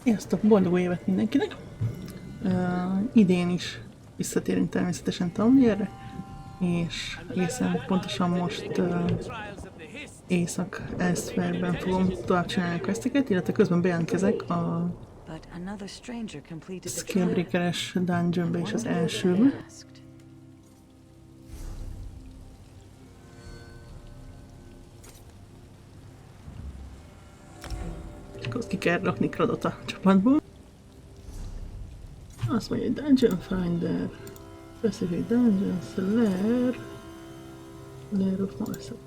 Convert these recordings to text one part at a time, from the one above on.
Sziasztok! Boldog új évet mindenkinek! Idén is visszatérünk természetesen Tamlierre, és egészen pontosan most Észak-Elsweyerben fogom tovább csinálni a questeket, illetve közben bejelentkezek a Scalebreaker-es dungeonbe és az elsőbe. Akkor ki kell rakni Kradot a csapatból. Azt mondja, hogy Dungeon Finder, Specific Dungeons, Lair of Marshall.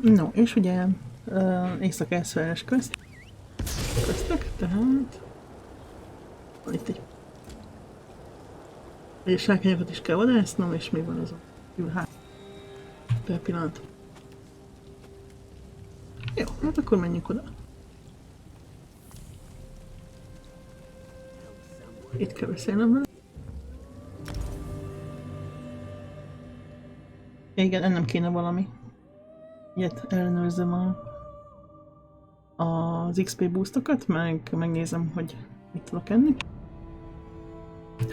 No, és ugye Észak-Elsweyr-es questek, tehát van itt egy sárkányokat is kell vadásznom, és még van azon kívül per pillanat. Jó, hát akkor menjünk oda. Itt kell beszélnem vele. Igen, ennem kéne valami. Ilyet ellenőrzem az XP boostokat, megnézem, hogy mit tudok enni.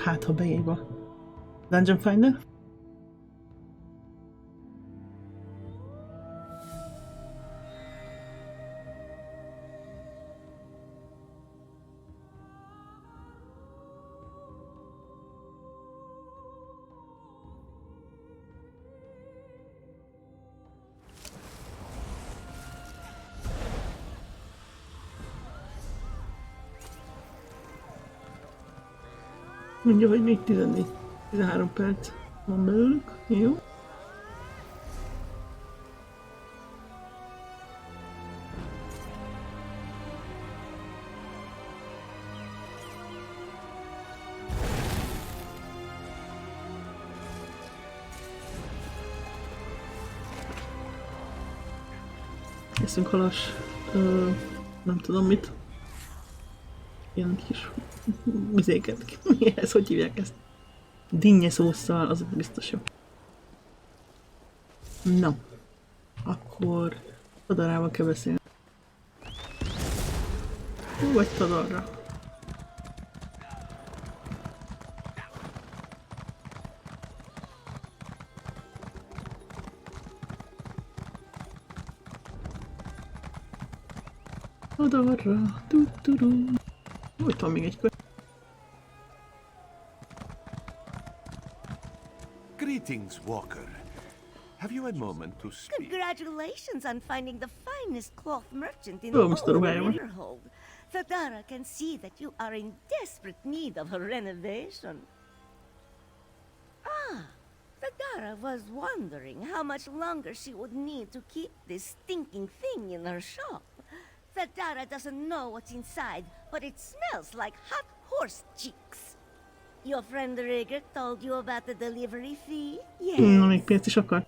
Hát, ha beév a Dungeon Finder. Mondja, hogy még 13 perc van belőlük. Jó. Eszünk halas, nem tudom mit. Ilyen kis vizéket. Mi ez? Hogy hívják ezt? Dinnye szósszal, az biztos jó. Na, akkor Tadarával kell beszélni. Vagy Tadarra. Tadarra, tu-tu-du. Ott van még egy kör. Greetings, Walker. Have you a moment to speak? Congratulations on finding the finest cloth merchant in the whole of Winterhold. Thadara can see that you are in desperate need of a renovation. Thadara was wondering how much longer she would need to keep this stinking thing in her shop. Thadara doesn't know what's inside, but it smells like hot horse cheeks. Your friend Rigger told you about the delivery fee? Yes. Na, még pénzt is akar.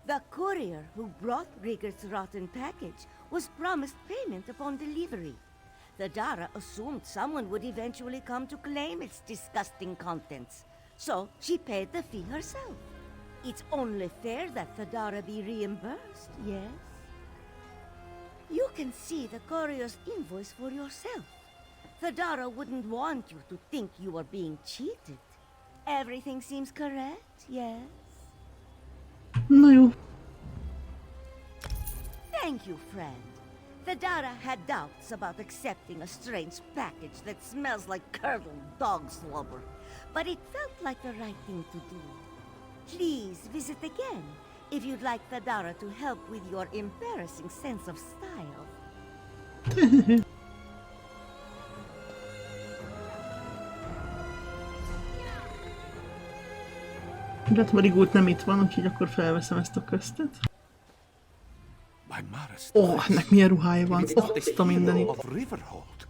The courier who brought Rigger's rotten package was promised payment upon delivery. Thadara assumed someone would eventually come to claim its disgusting contents, so she paid the fee herself. It's only fair that Thadara be reimbursed, yes? You can see the courier's invoice for yourself. Thadara wouldn't want you to think you were being cheated. Everything seems correct, yes? Na jó. Thank you, friend. Thadara had doubts about accepting a strange package that smells like curdled dog slobber, but it felt like the right thing to do. Please visit again if you'd like Thadara to help with your embarrassing sense of style. De hát Marigult nem itt van, úgyhogy akkor felveszem ezt a köztet. Ennek milyen ruhája van, azt a mindenit. Of Riverhold.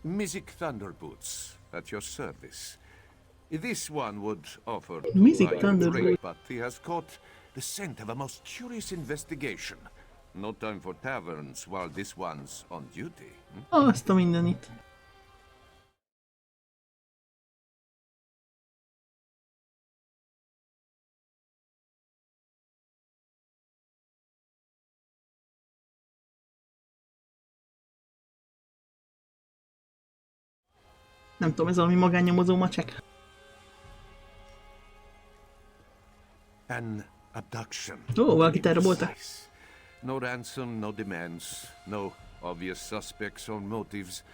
Mizik Thunderboots at your service. This one would offer Mizik light Thunderboots. drink, but he has caught the scent of a most curious investigation. No time for taverns while this one's on duty. Azt a mindenit. Nem tudom, ez valami magánnyomozó macsek. An abduction. Ó, valakit elraboltak. No ransom, no demands, no obvious suspects or motives.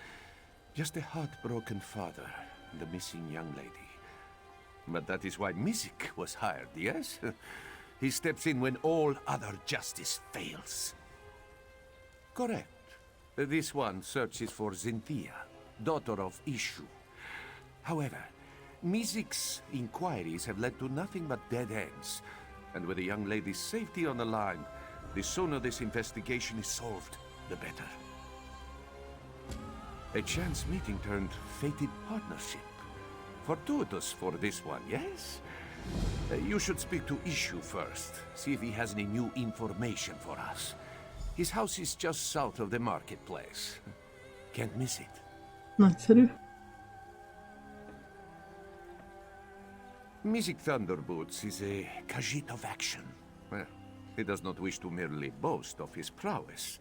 Just a heartbroken father and a missing young lady. But that is why Mizik was hired, yes? He steps in when all other justice fails. Correct. This one searches for Zinthia, daughter of Ishu. However, Mizik's inquiries have led to nothing but dead ends, and with the young lady's safety on the line, the sooner this investigation is solved, the better. A chance meeting turned fated partnership. Fortuitous for this one, yes? You should speak to Ishu first, see if he has any new information for us. His house is just south of the marketplace. Can't miss it. Nagyszerű. Mizik Thunderboots is a Khajiit of action. Well, he does not wish to merely boast of his prowess.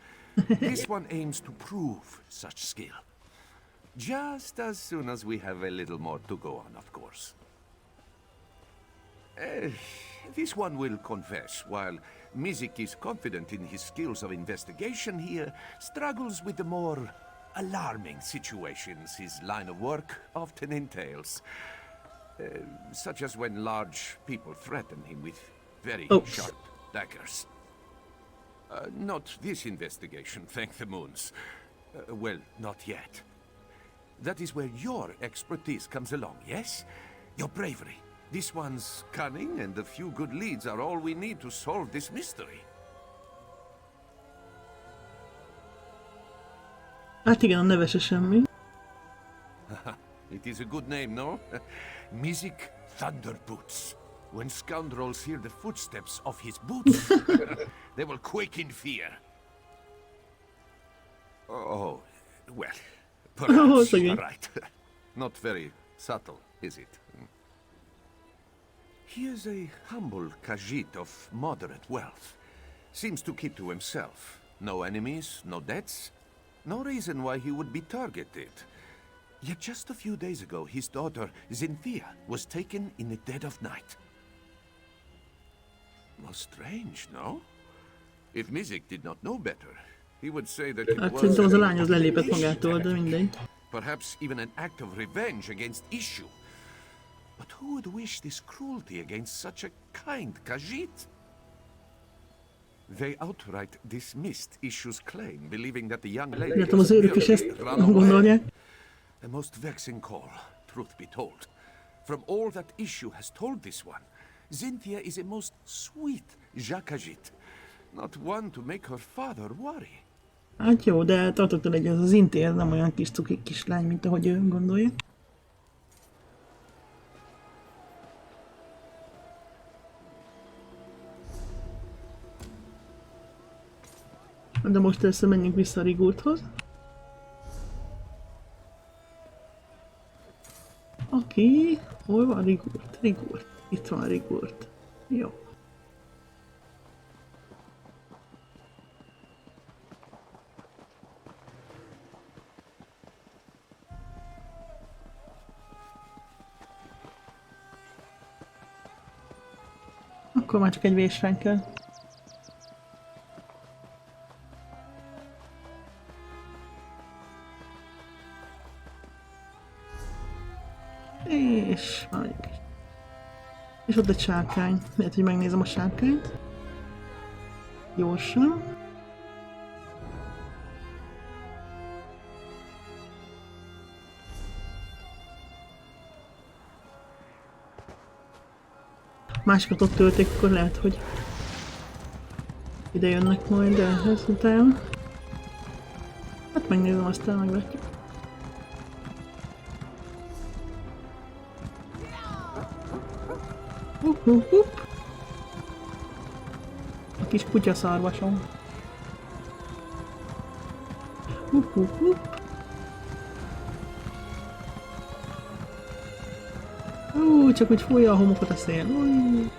This one aims to prove such skill. Just as soon as we have a little more to go on, of course. This one will confess, while Mizik is confident in his skills of investigation, he struggles with the more alarming situations his line of work often entails. Such as when large people threaten him with very sharp daggers. Not this investigation, thank the moons. Well, not yet. That is where your expertise comes along, yes? Your bravery. This one's cunning, and a few good leads are all we need to solve this mystery. Hát igen, a neve se semmi. It is a good name, no? Mizik Thunderboots. When scoundrels hear the footsteps of his boots, they will quake in fear. Oh, well, perhaps you're right. Not very subtle, is it? He is a humble Khajiit of moderate wealth. Seems to keep to himself. No enemies, no debts. No reason why he would be targeted. Yet just a few days ago, his daughter, Zinthia, was taken in the dead of night. Most strange, no? If Mizik did not know better, he would say that it Hát was szerintem az a lány az lelépett magától, de mindegy. perhaps even an act of revenge against Ishu. But who would wish this cruelty against such a kind Khajiit? They outright dismissed Ishu's claim, believing that the young lady Látom, az őrök is ezt gondolják. A most vexing call, truth be told. From all that Ishu has told this one, Cynthia is a most sweet Jacajit, not one to make her father worry. Hát jó, de tartottól egy az intér nem olyan kis cuki kislány, mint ahogy ő gondolja. De most először menjünk vissza a Rigurthoz. Aki... Hol van Rigurt? Rigurt. Itt van Rigurt. Jó. Akkor már csak egy vésrány kell. És már egy kis. És ott egy sárkány. Lehet, hogy megnézem a sárkányt. Gyorsan. Másikat ott tölték, akkor lehet, hogy ide jönnek majd ehhez utána. Hát megnézem, aztán meglátjuk. A kis kutyaszarvasom. Csak úgy fújja a homokot a szél. Ui.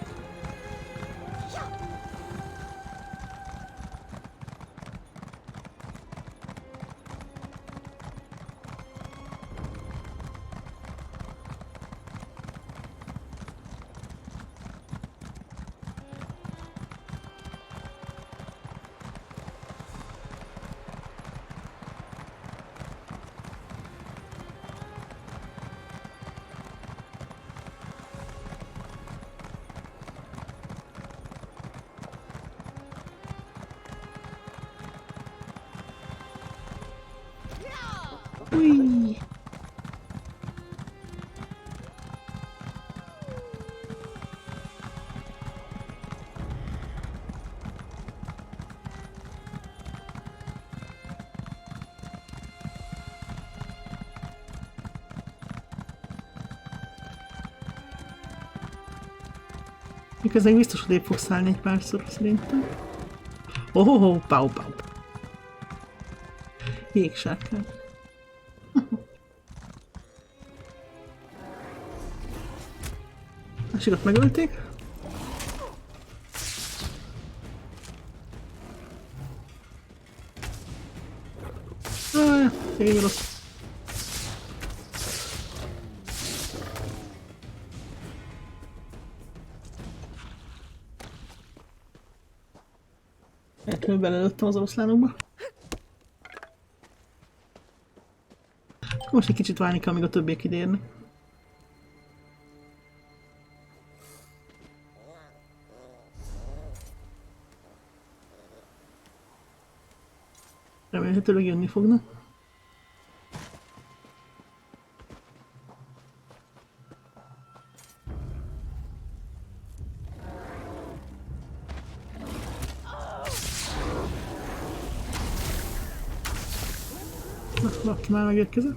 Miközben biztos, hogy épp fogsz állni egy párszor, szerintem. Oh, pau. Jégsárkány. Másikat megölték. Szegény rossz. Eltől belelőttem az oroszlánokba. Most egy kicsit várni kell, amíg a többiek ideérnek. Remélhetőleg jönni fognak. Na, valaki már megérkezett.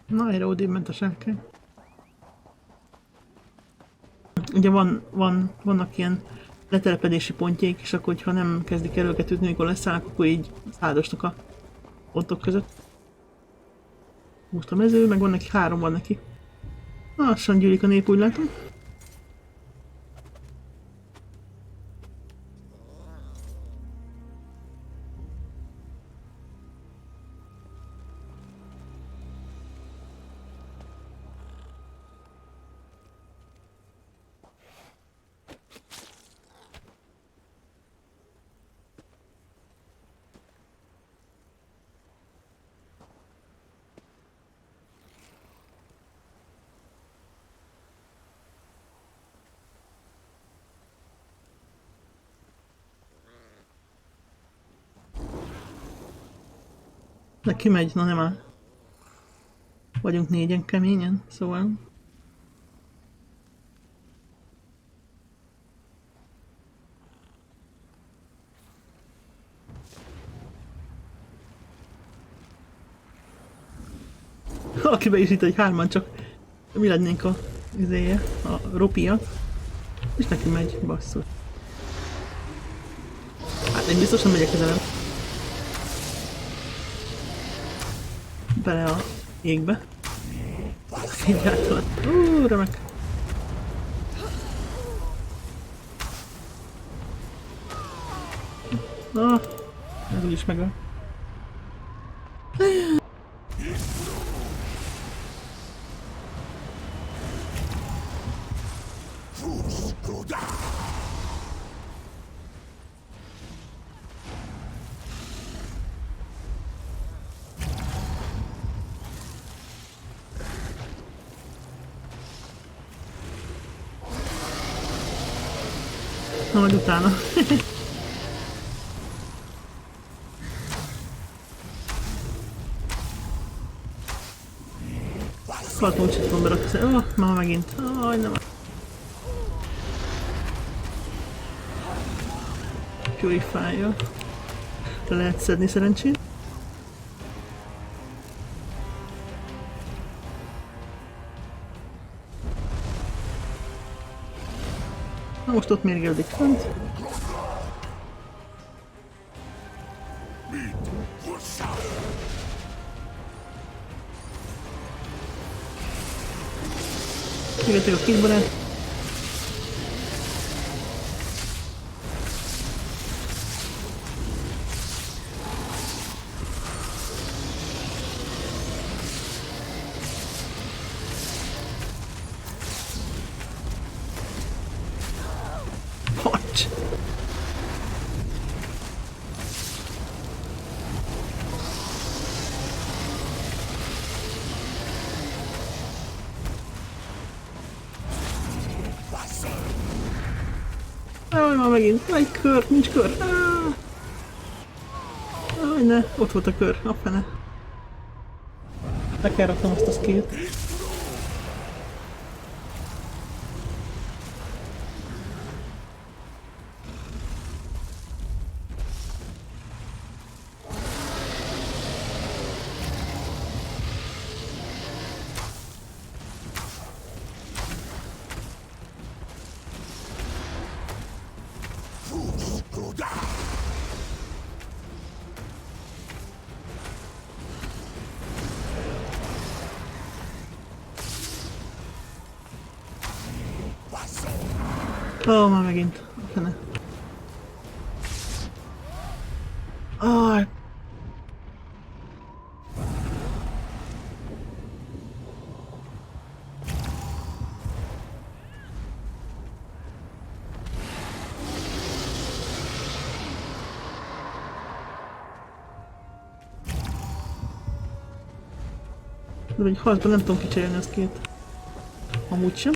Na, egyre odébb ment a sárkány. Ugye vannak ilyen letelepedési pontjaik, és akkor, hogyha nem kezdik el őket ütni, amikor leszállnak, akkor így száldosnak a pontok között. Most a mező, meg van neki, 3 van neki. Lassan gyűlik a nép, úgy látom. De kimegy, na nem áll. Vagyunk négyen keményen, szóval... Aki be is itt, hogy hárman csak mi lennénk a izéje, a ropia. És neki megy, basszus. Hát én biztos nem megyek közelebb. Bele a jégbe. Egyáltalán. Remek. Na, ez úgyis megöl. Na, majd utána. Kaltócsit van berakni. Már megint. Nem. Purify-ja. Le lehet szedni szerencsét. Na most ott mérgeldik fönt. Kivettek a két barát. Hacs! Már megint. Egy kör, nincs kör. Ne, ott volt a kör, a fene. Le kell raknom azt a skillt. Már megint. A fene. De egy harcban nem tudom kicserélni azt két. Amúgy sem.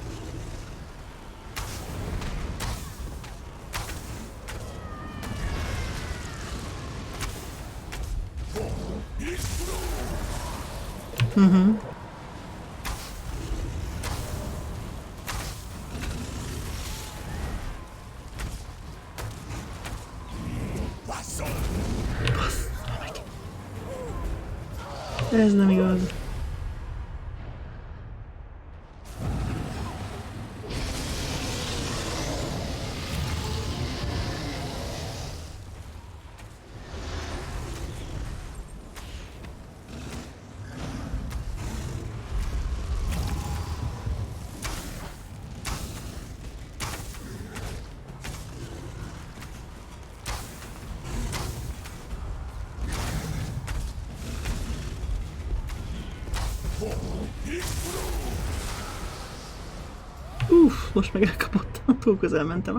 Ez nem igaz. Most meg elkapottam, túl közel mentem.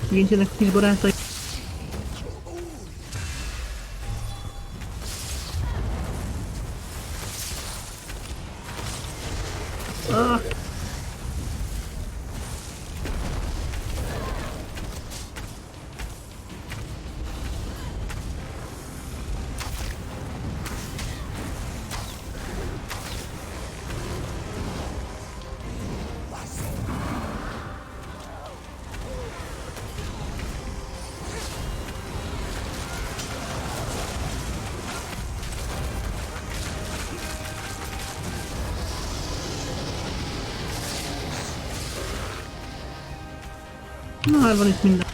Megint jönnek a kis barátai. Ah. Na, hát van itt minden.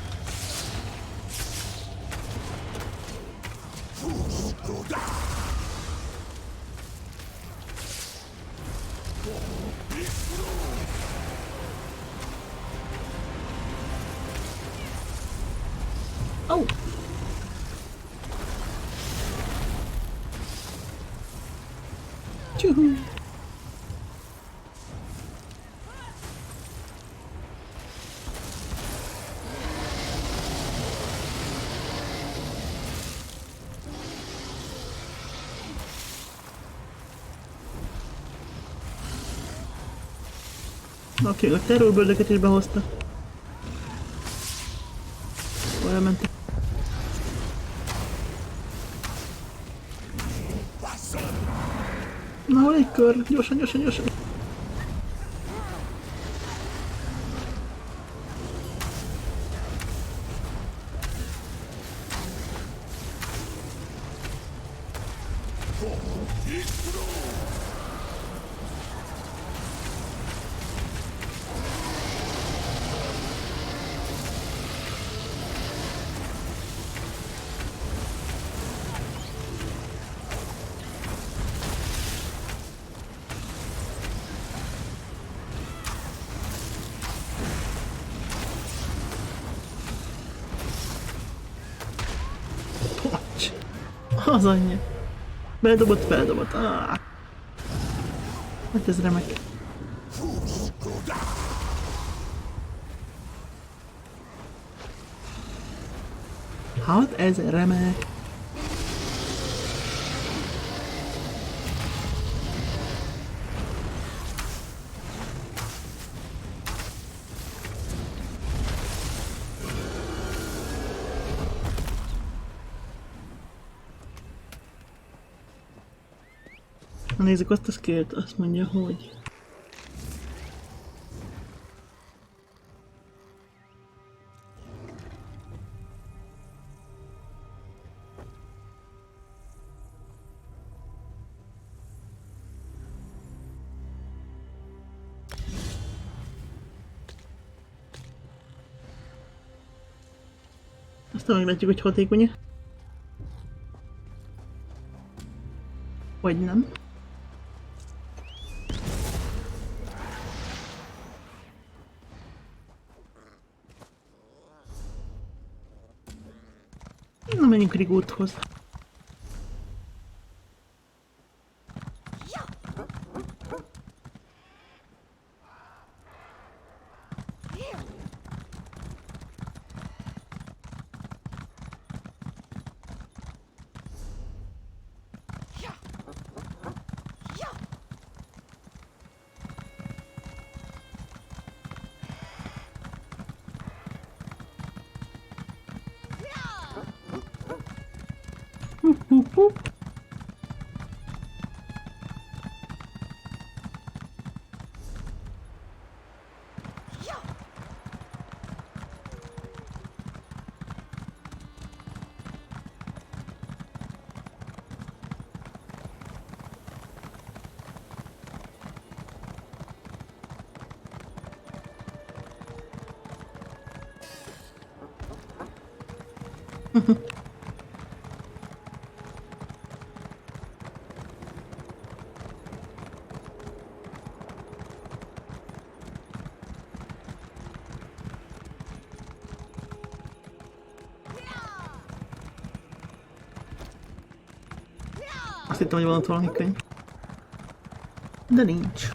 Oh. Tjuhu. Oké, a terrorböldöket is behozta. Elmentek. Na, hol egy kör? Gyorsan, gyorsan, gyorsan. Pocs. Az anyja. Beldobott, feldobott. Ah. Hát ez remek. Hát ez remek. Na nézzük azt a skillt, azt mondja, hogy... Aztán meglátjuk, hogy hatékony-e. Vagy nem. Na, menjünk Rigóthoz. Azt hittem, hogy van ott valami könyv. De nincs.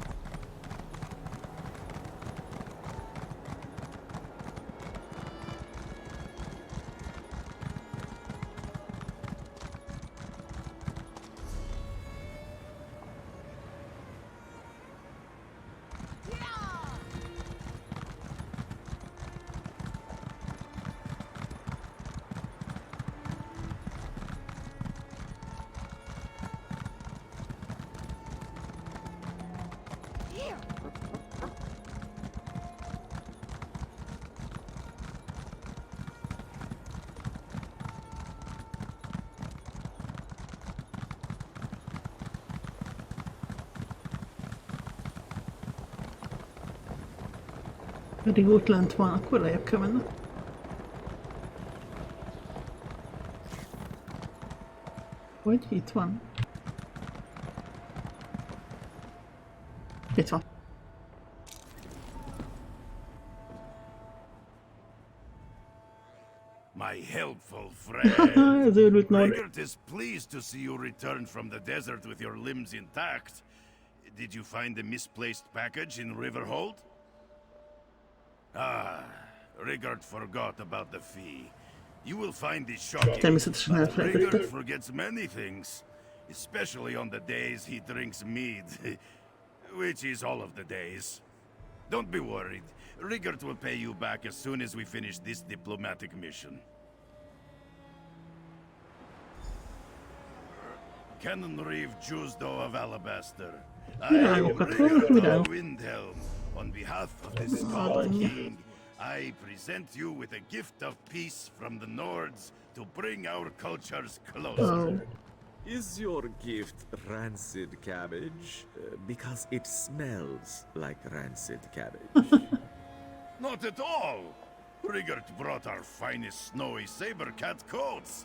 Pedig ott lent van, akkor lejjebb kell menni. Vagy itt van? Itt van. My helpful friend. Ez őrült Nord. Rigert is pleased to see you return from the desert with your limbs intact. Did you find the misplaced package in Riverhold? Ah, Rigert forgot about the fee. You will find this shocking. Természetesen But elfelejtettem. Rigert forgets many things, especially on the days he drinks mead, which is all of the days. Don't be worried. Rigert will pay you back as soon as we finish this diplomatic mission. Cannon Reeve Jusdo of Alabaster. I am Virágokat Rigert vannak, of virágok. Windhelm. On behalf of the Scald King, I present you with a gift of peace from the Nords to bring our cultures closer. Oh. Is your gift rancid cabbage? Because it smells like rancid cabbage. Not at all! Rigert brought our finest snowy saber cat coats,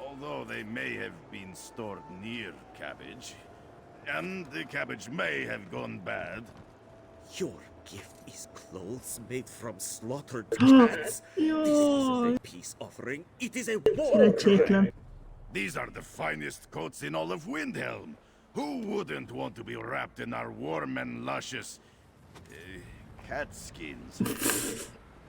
although they may have been stored near cabbage. And the cabbage may have gone bad. Your gift is clothes made from slaughtered cats. This isn't a peace offering, it is a war Szerencsétlen. crime. These are the finest coats in all of Windhelm. Who wouldn't want to be wrapped in our warm and luscious cat skins?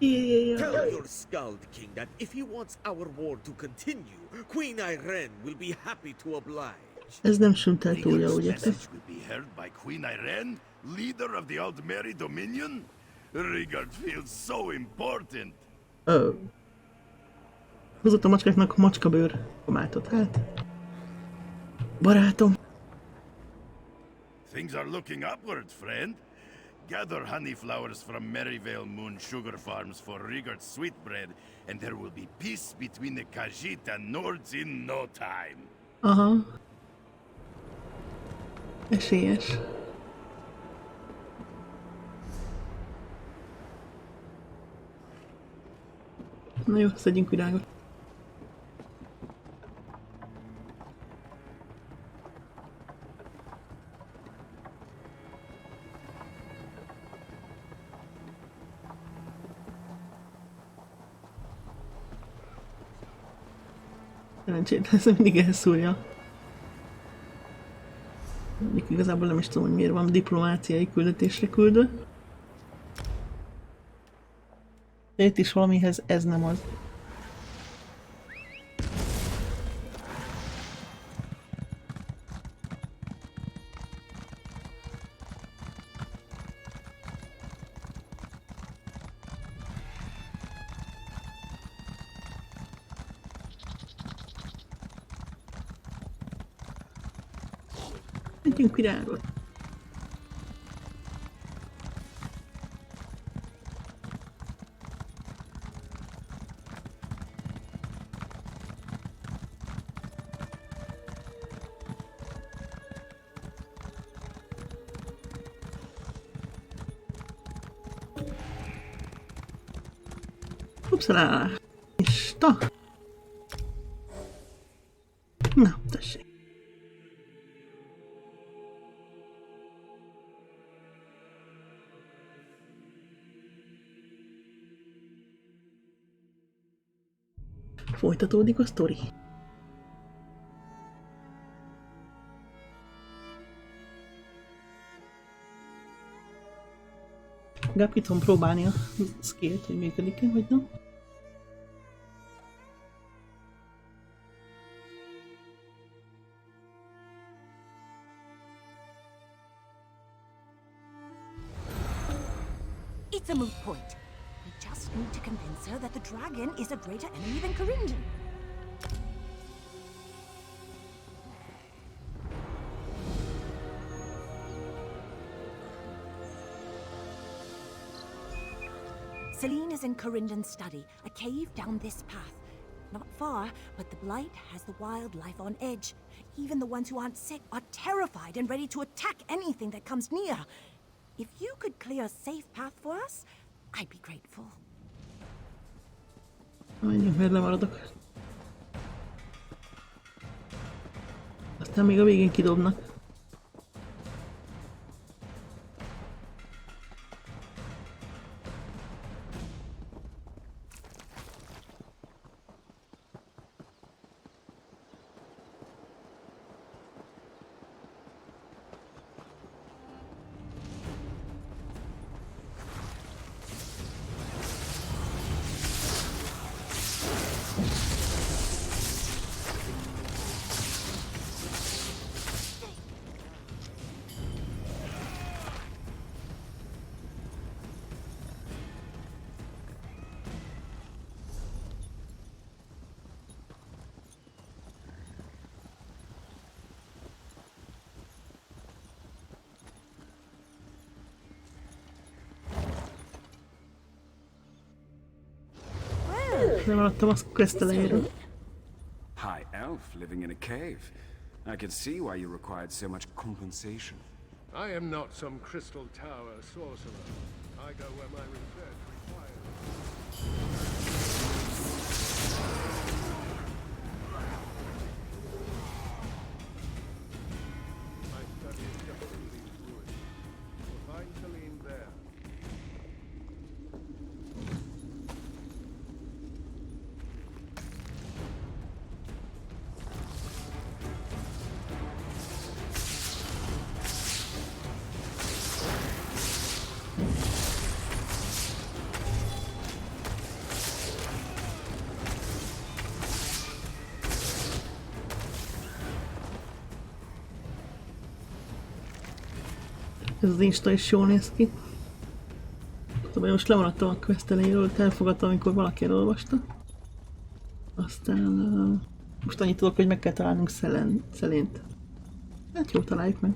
Tell your Scald King that if he wants our war to continue, Queen Irene will be happy to oblige. Ez nem sült el túl jól, Rigert's ugye? message will be heard by Queen Irene, leader of the Aldmeri Dominion? Rigert feels so important. Hozott a macskáknak macskabőr tomátot, hát. Barátom. Things are looking upward, friend. Gather honey flowers from Merryvale Moon Sugar Farms for Rigert's sweetbread, and there will be peace between the Khajiit and Nords in no time. Aha. Esélyes. Na jó, szedjünk virágot. Szerencsét, ez mindig elszúrja. Még igazából nem is tudom, hogy miért van diplomáciai küldetésre küldő. De itt is valamihez ez nem az. Tegyünk virágot. Upszalá! Ista! Na, tessék. Folytatódik a sztori. Legalább ki tudom próbálni a scale-t, hogy működik-e, vagy nem. It's a moot point. We just need to convince her that the dragon is a greater enemy than Corindon. Celine is in Corindon's study, a cave down this path. Not far, but the Blight has the wildlife on edge. Even the ones who aren't sick are terrified and ready to attack anything that comes near. If you could clear a safe path for us, I'd be grateful. Menjünk, mert lemaradok. Aztán még a végén kidobnak. Lemaradtam a quest elejéről. High elf living in a cave. I can see why you required so much compensation. I am not some crystal tower sorcerer. I go where my research requires. My study is just in these ruins. You'll find Celine there. Ez az Insta is jól néz ki. Tudom, most lemaradtam a quest elejéről, elfogadtam, amikor valaki elolvasta. Aztán most annyit tudok, hogy meg kell találnunk Celént. Hát jó, találjuk meg.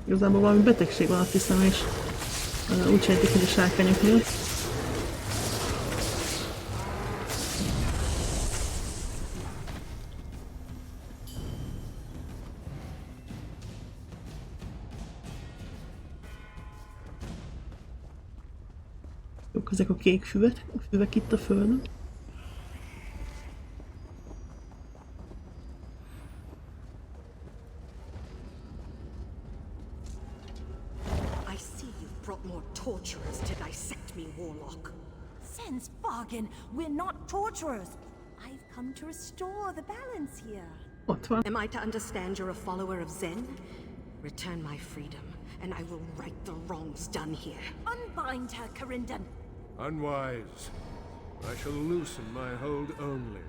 Igazából valami betegség van, azt hiszem, és úgy sejtik, hogy a sárkányok miatt. Jók ezek a kék füvek itt a földön. I see you've brought more torturers to dissect me, Warlock. Sense bargain. We're not torturers. I've come to restore the balance here. Ott van. Am I to understand you're a follower of Zen? Return my freedom, and I will right the wrongs done here. Unbind her, Corindan. Unwise. I shall loosen my hold only.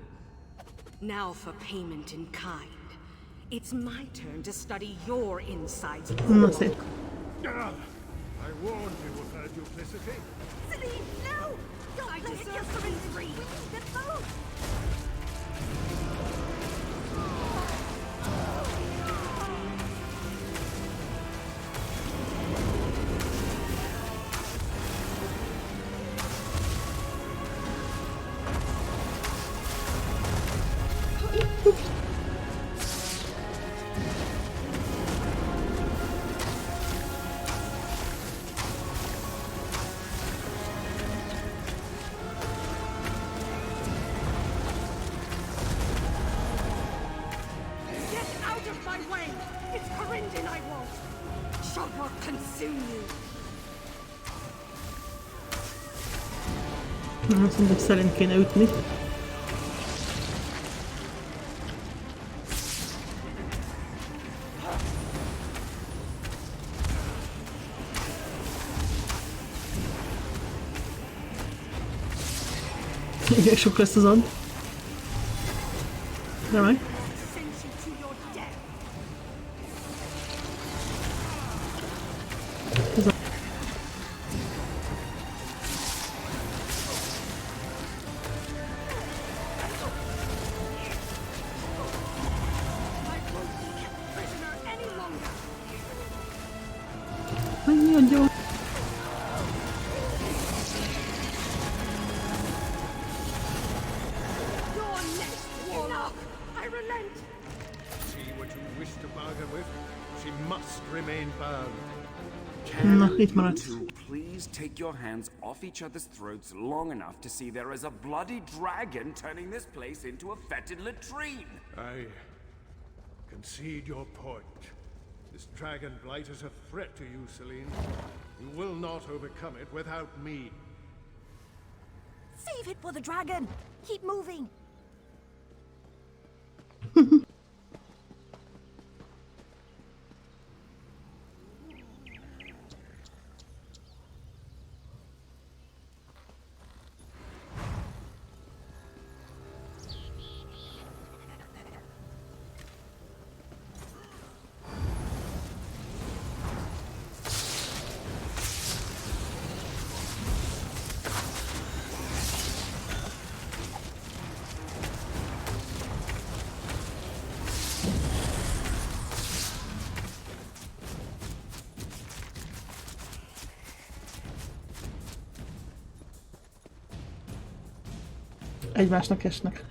Now for payment in kind. It's my turn to study your insides, Na Warlock. szép. I warned you of her duplicity. Celine, no! Don't I let it deserve get to be free. free. We need them both. Get out of my way! It's Corindan I want! Shall not consume you! Na, azt mondom, hogy Celint kéne ütni. Igen, sok lesz az ad. De meg. Send you to your death! Ez a... I won't be kept prisoner any longer! Annyi adja. You're next, Warlock! I relent! See what you wish to bargain with. She must remain bound. Na, Can itt you maradsz. two please take your hands off each other's throats long enough to see there is a bloody dragon turning this place into a fetid latrine? I concede your point. This dragon blight is a threat to you, Celine. You will not overcome it without me. Save it for the dragon! Keep moving! Egymásnak esnek.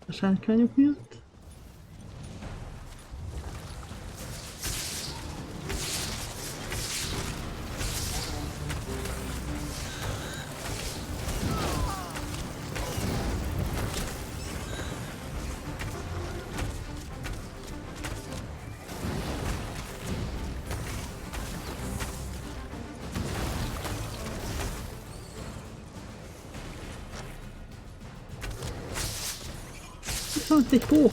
A sárkányok miatt. Viszont egy hó!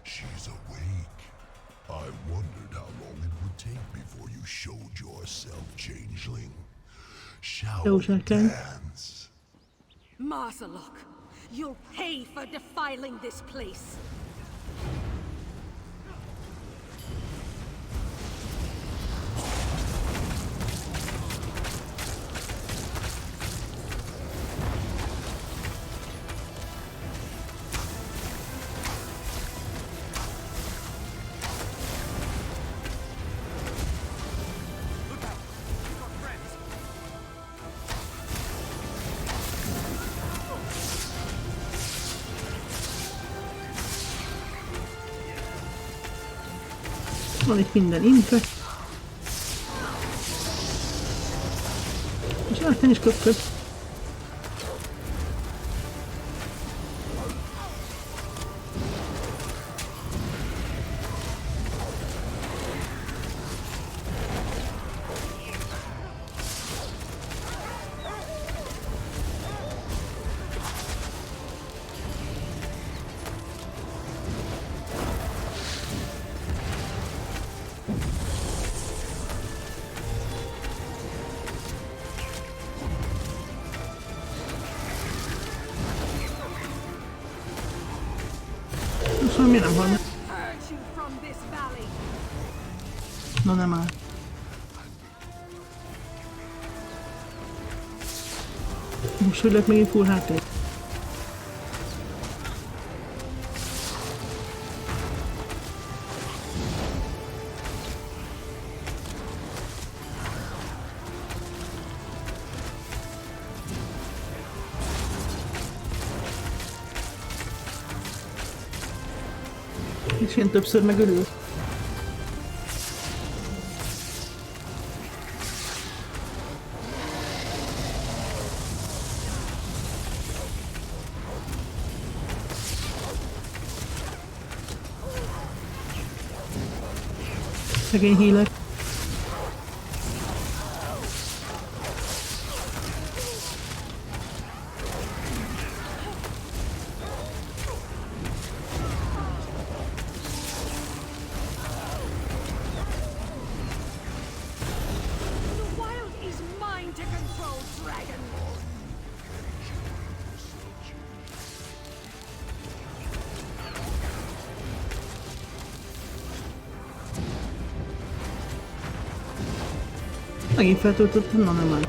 She's awake. I wondered how long it would take before you showed yourself, changeling. Shall Jó we sárkány. dance? Marsalok, you'll pay for defiling this place. Van itt minden info. És te is köpköd. Szóval miért nem hal meg? Purge you from this valley. Na nem áll. Most hogy lett megint full HP? És én többször megörül. Szegény healer. The wild is mine to control, dragon. Megint feltöltöttem, na nem áll.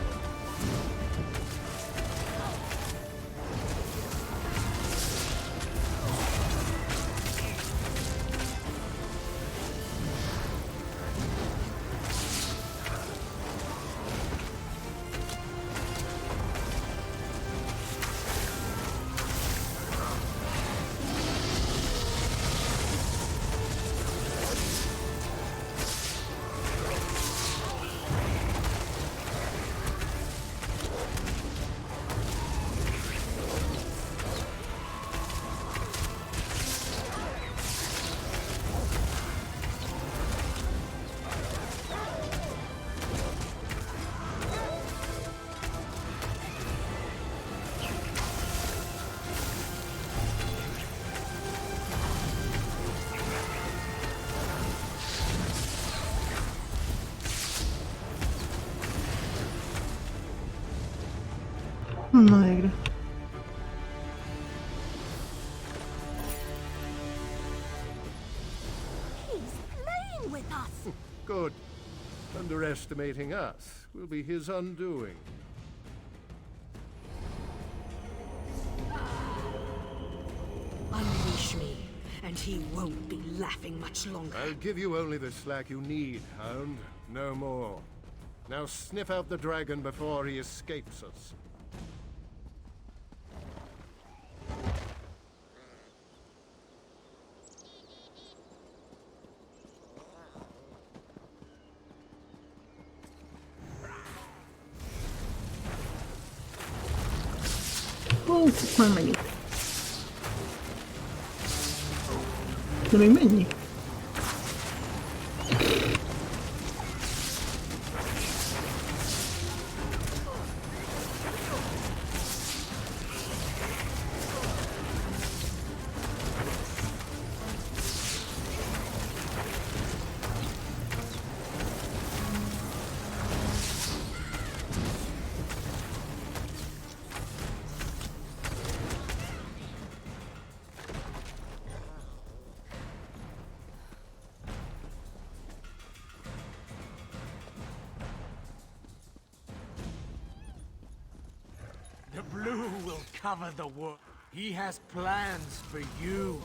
Na végre. He's playing with us! Good. Underestimating us will be his undoing. Unleash me, and he won't be laughing much longer. I'll give you only the slack you need, Hound. No more. Now sniff out the dragon before he escapes us. Ó, már megint. De még mennyi? The blue will cover the world. He has plans for you.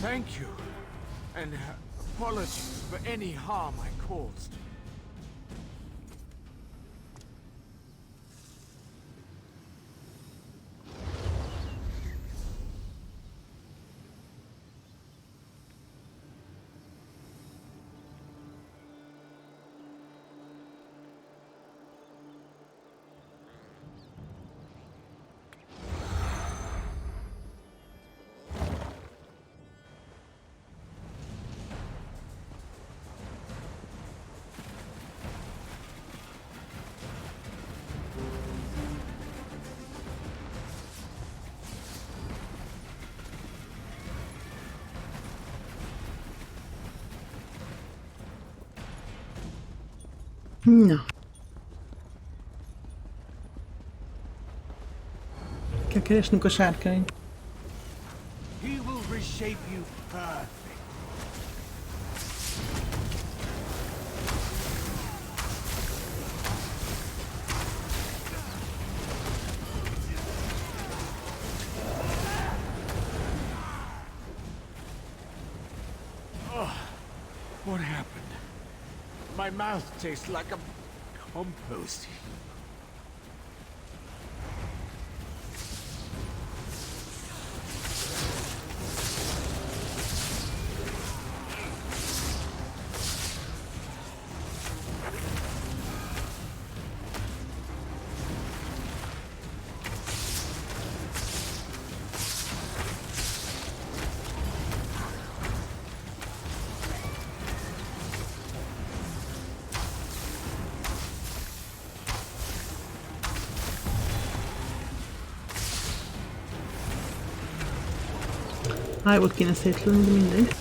Thank you. And apologies for any harm I caused. Na. Kell keresnünk a sárkányt. He will reshape you perfect. Oh, what happened? My mouth tastes like a compost. Hive-ot kéne szétlőni, de mindegy.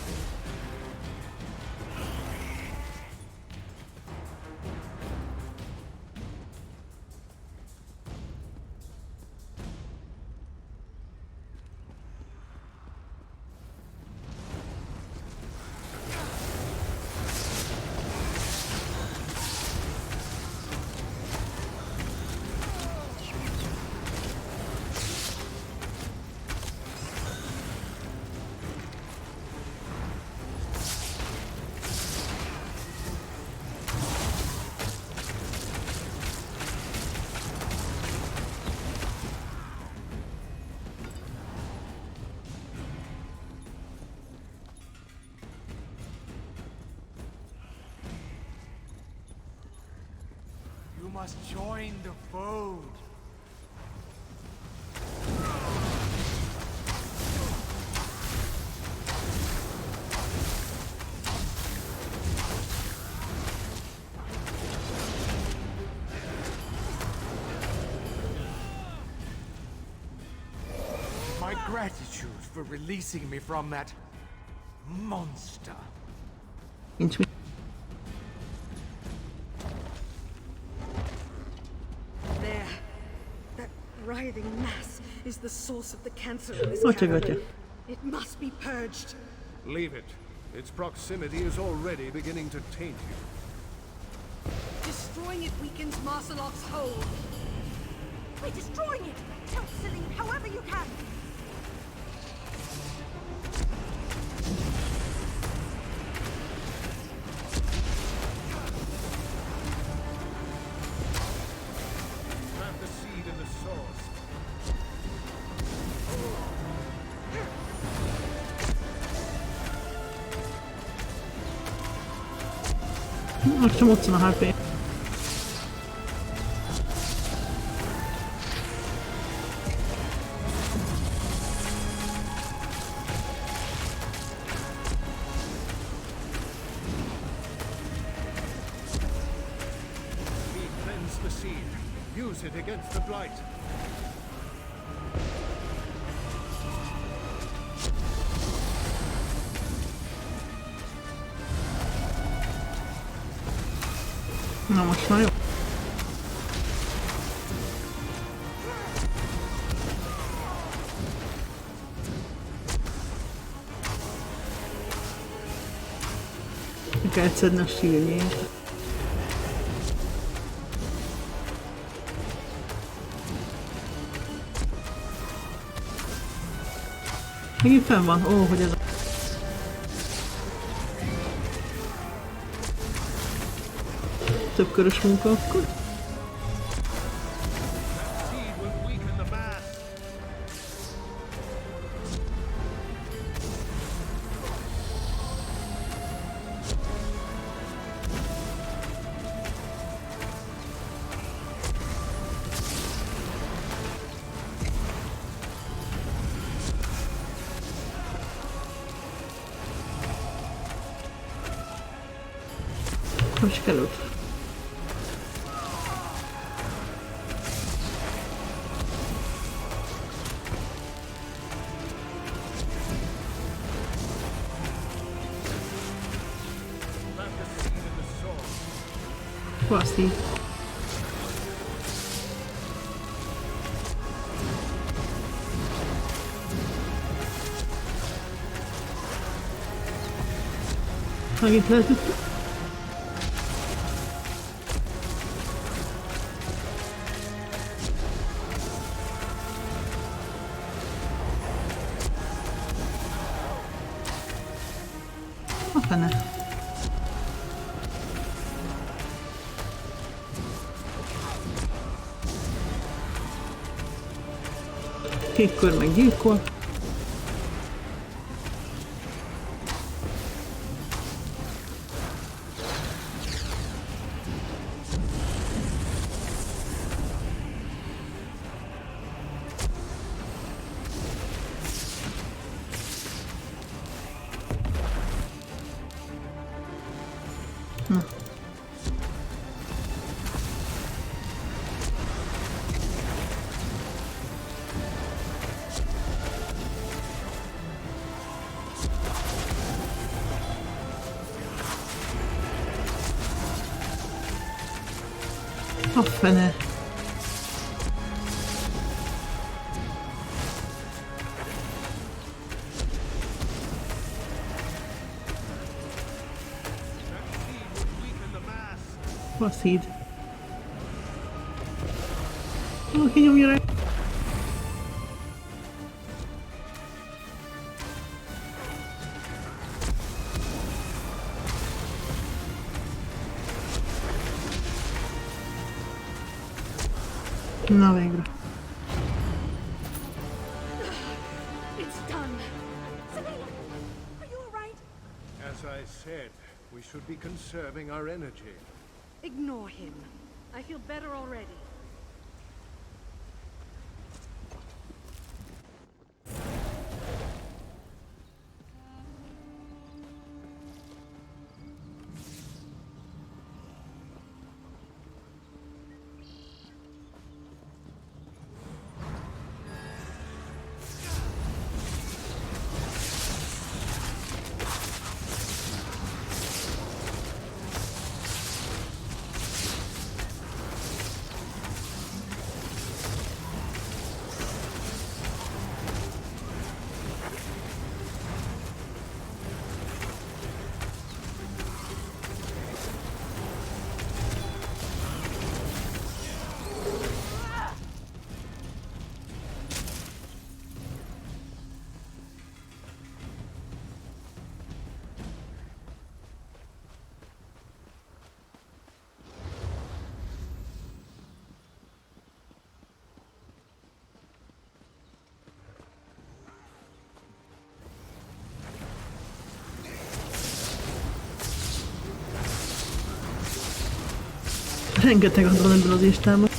You must join the fold. gratitude for releasing me from that monster. Nincs mi. There. That writhing mass is the source of the cancer in this Gotcha, cavern. gotcha. It must be purged. Leave it. Its proximity is already beginning to taint you. Destroying it weakens Marcelok's hold. We're destroying it! Help Celine however you can! Plant the seed in the source. Csak ott van a HP. Cleanse the seed. Use it against the blight. Na most már jó. Ki kell szedni a shieldjét. Megint fenn van. Ó, hogy ez a... Több körös munka akkor. Seed will weaken the mass. Nem sikerült. Plant the seed in the source. Baszti. Megint lehet. A fene. Kék kör meg gyilkol. Na. A fene. A szíd. Valaki nyomja rá. Na végre. It's done. Celine, are you alright? As I said, we should be conserving our energy. Ignore him. I feel better already. Rengeteg az van ebben az istában.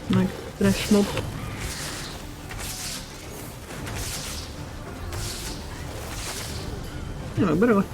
Meg trash mob. Jó, meg beragad.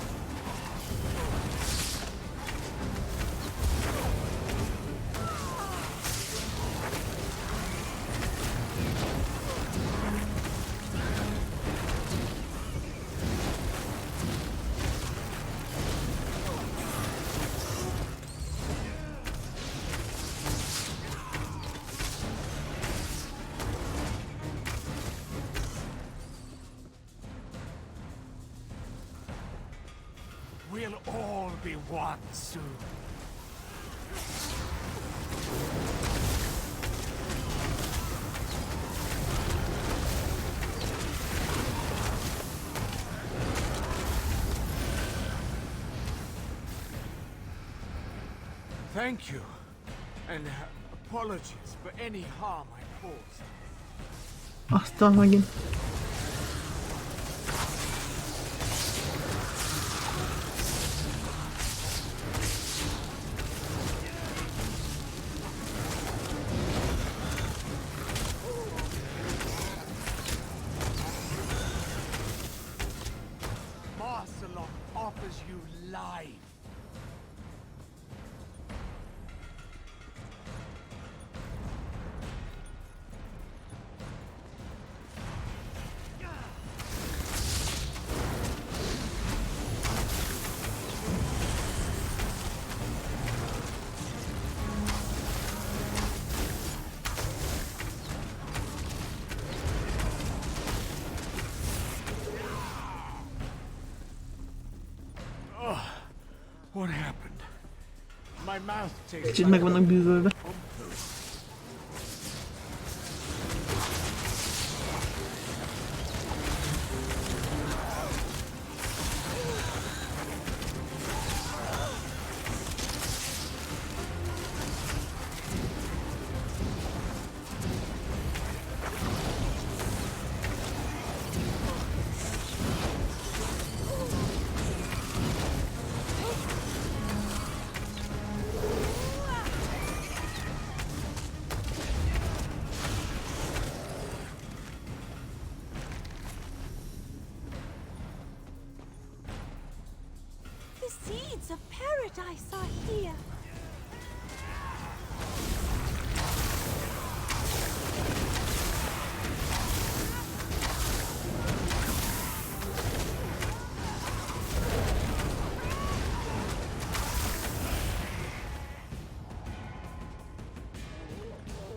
We'll all be one soon. Thank you, and apologies for any harm I caused. Aztán megint. Marcelon offers you life. What happened? My mouth tastes Kicsit meg vannak bűvölve. The seeds of paradise are here.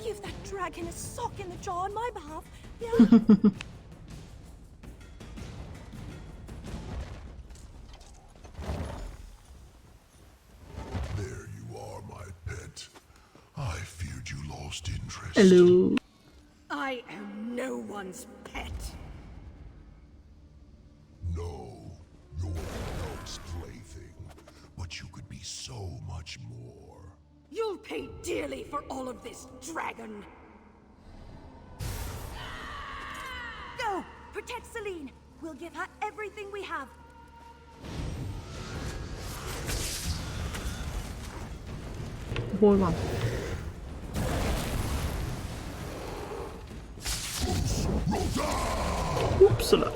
Give that dragon a sock in the jaw on my behalf, yeah? There you are, my pet. I feared you lost interest. Hello. I am no one's pet. No, you're an elf's plaything, but you could be so much more. You'll pay dearly for all of this, dragon. Go! Protect Celine! We'll give her everything we have. Hol van? Upsala.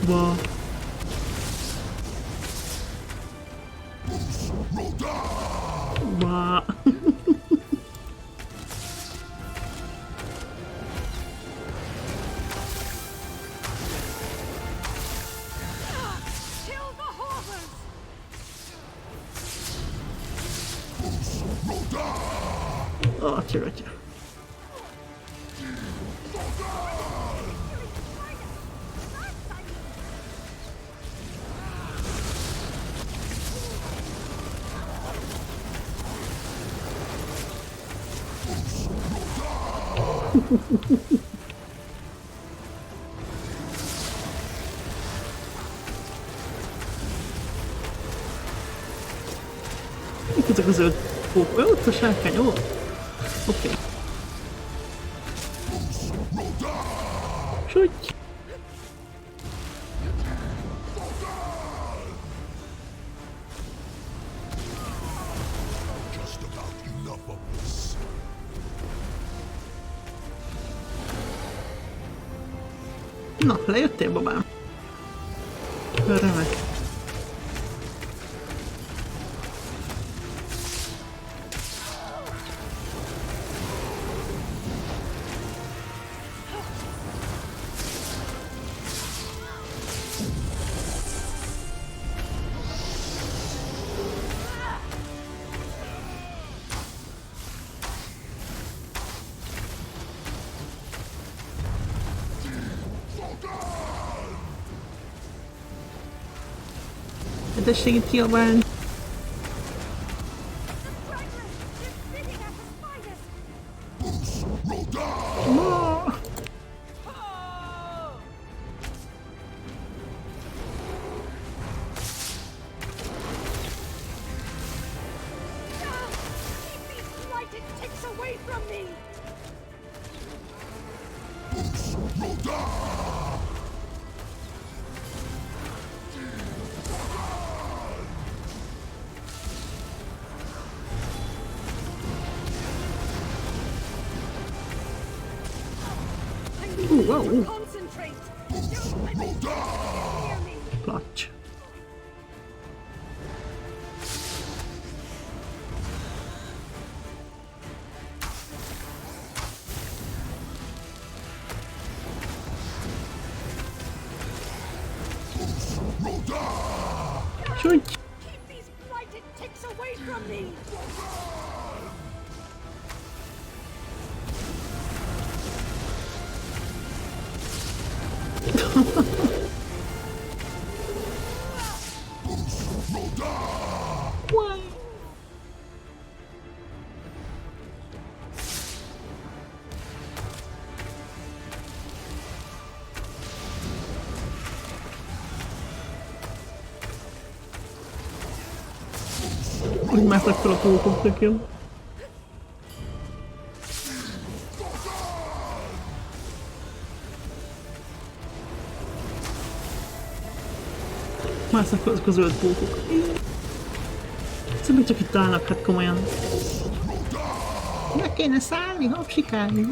Wow. Wow. Kill the horses! Atya. Mik ezek a zöld pók? Ott a sárkány, ó. Oké. Csúgy! Just about enough of this. Na, lejöttél, babám? Remek. Tessék itt kiabálni. Ma! Wow. Clutch. Csúgy! Keep these blighted ticks away from me! Wow. Úgy másznak fel a pókok, tök jó. Másznak fel azok a zöld pókok. Szerintem csak itt állnak, hát komolyan. Meg kéne szállni, hapsikálni.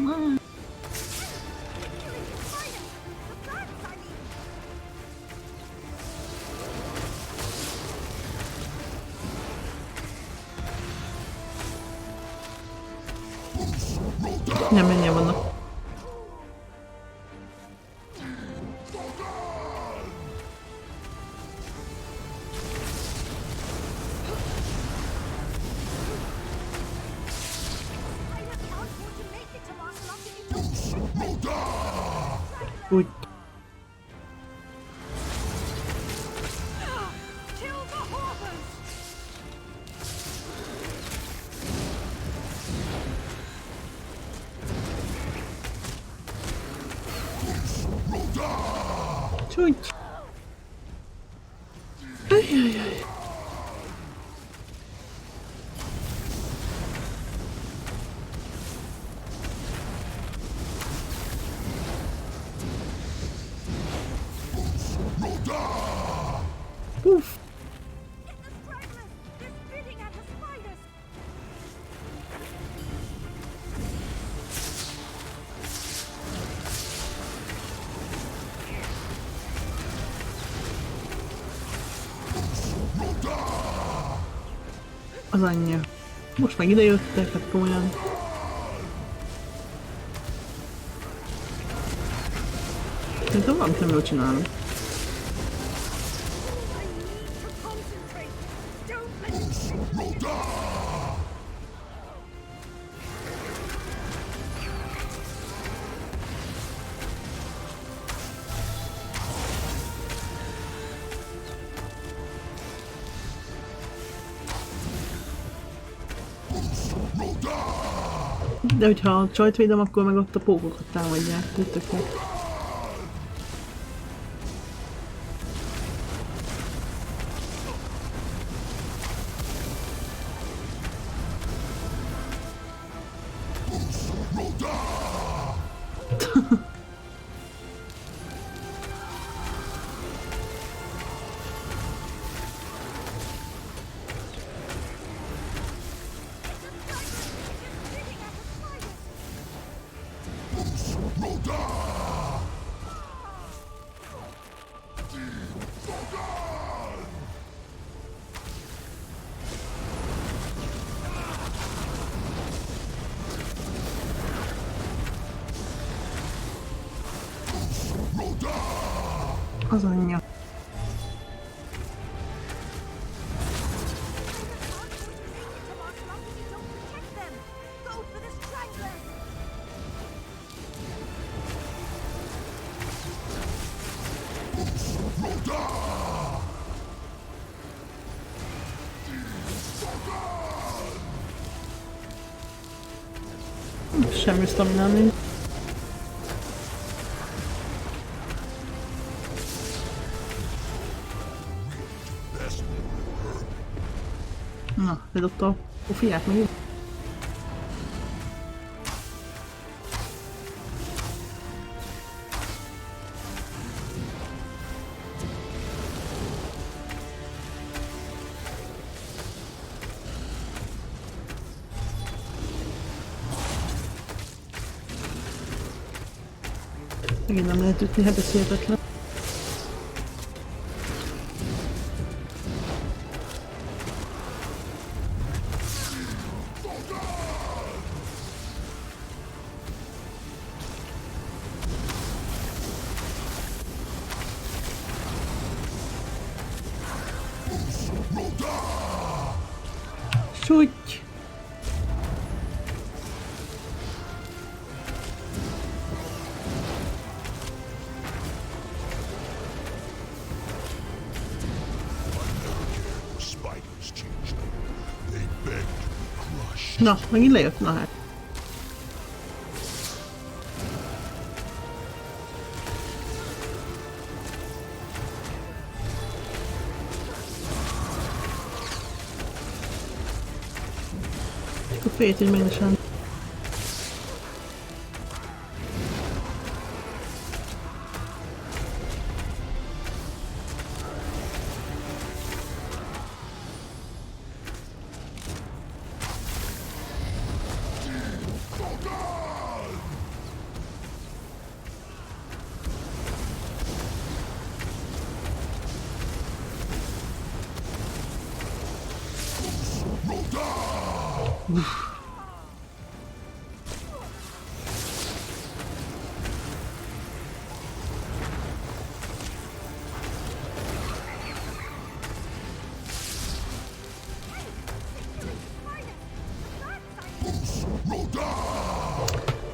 Nem, mennyien vannak. Úgy. Csúgy. Ajajaj. Uff. Az anyja. Most meg idejöttek, hát komolyan. Szerintem valamit nem jól csinálom. De hogyha a csajt védem, akkor meg ott a pókokat támadják. Tudtok-e? Az anyja. Semmi sztaminám nincs. Na, ledobta a pofiát meg. Megint nem lehet ütni, hát ez hihetetlen. Súgy! Na, megint lejött, na hát. A fét így megesen.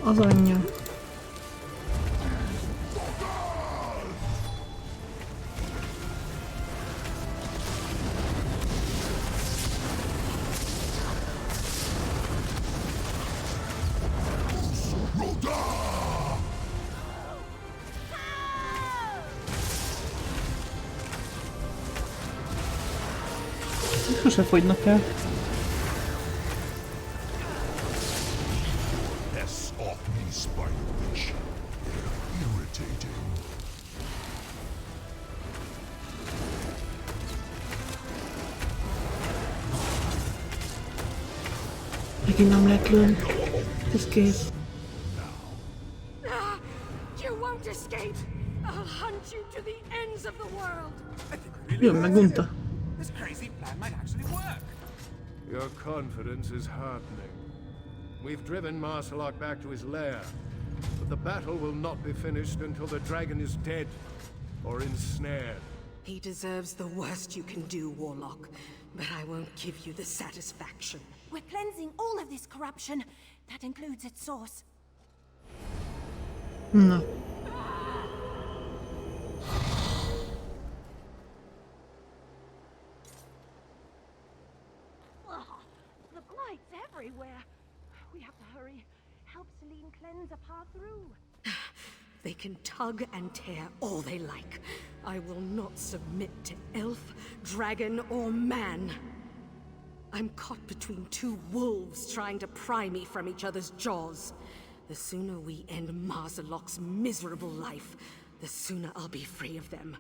Az anyja. Sose fogynak el. Megint nem lehet lőni. Ez kész. You won't escape. I'll hunt you to the ends of the world. Jön meg unta. This crazy plan might actually work. Your confidence is heartening. We've driven Marsalok back to his lair, but the battle will not be finished until the dragon is dead or ensnared. He deserves the worst you can do, Warlock, but I won't give you the satisfaction. We're cleansing all of this corruption. That includes its source. Na. The blight's everywhere. We have to hurry. Help Celine cleanse a path through. They can tug and tear all they like. I will not submit to elf, dragon, or man. I'm caught between two wolves trying to pry me from each other's jaws. The sooner we end Marsalok's miserable life, the sooner I'll be free of them.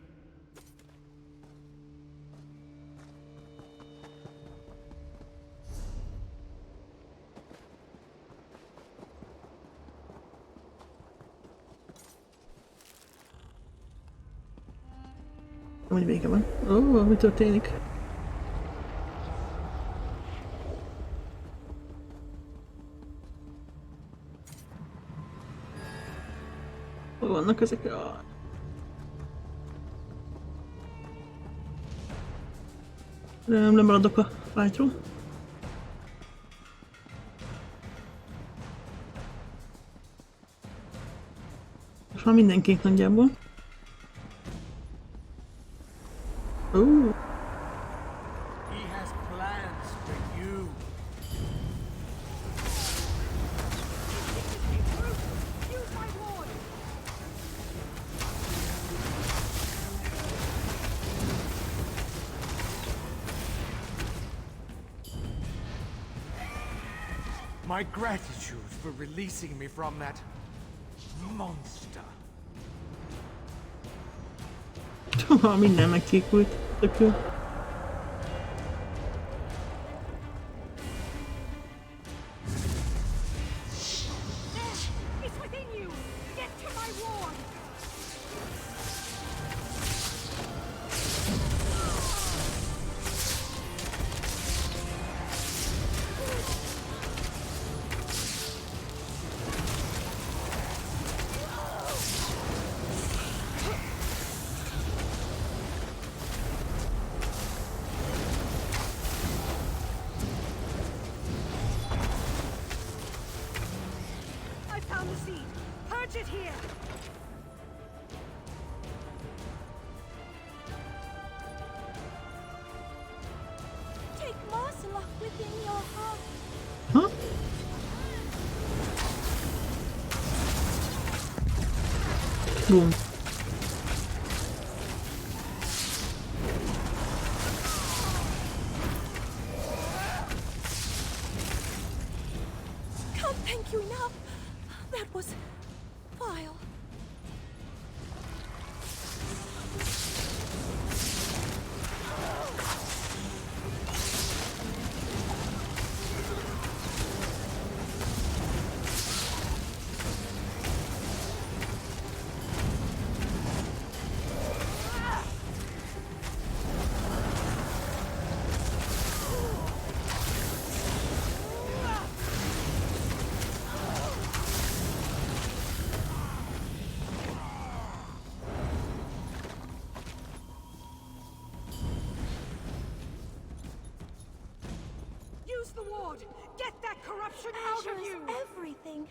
Amúgy vége van. Ó, mi történik? Hol vannak ezek a... Nem maradok a fájtról. Most már mindenképp nagyjából. Ó. He has plans for you. Use my ward! My gratitude for releasing me from that monster. Minden megkékult. Tök jó. It's within you! Get to my ward! I found the seed. Purge it here. Take Marcella within your heart. Ha? Boom. Can't thank you enough. That was vile. Use the ward. Get that corruption out of you. Everything.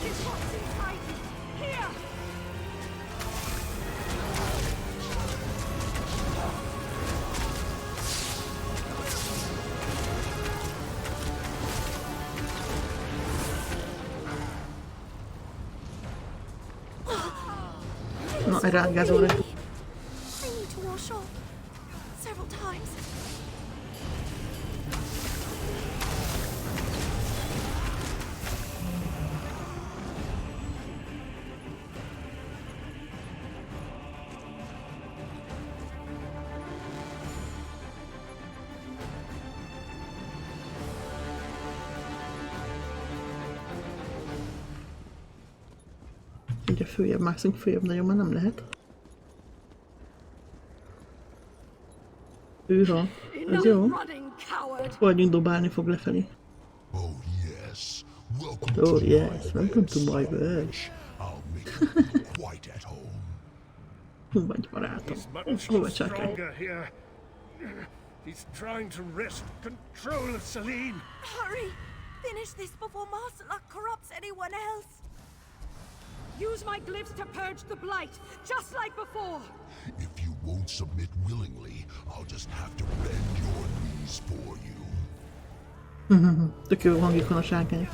It's what's inside you. Here. Na, rágázol rá. I need to wash off several times. Ugye följebb mászunk, följebb nagyon már nem lehet. Őha, ez jó. Running coward! Vagyunk dobálni fog lefelé. Oh yes, welcome Oh to yes, my welcome to my village. world. I'll make you feel quite at home. Hol vagy barátom? Hova csákálj? Stronger here. He's trying to wrest control of Celine. Hurry! Finish this before Marcella corrupts anyone else. Use my glyphs to purge the blight, just like before! If you won't submit willingly, I'll just have to bend your knees for you. Tök jó hangjuk a sárkány.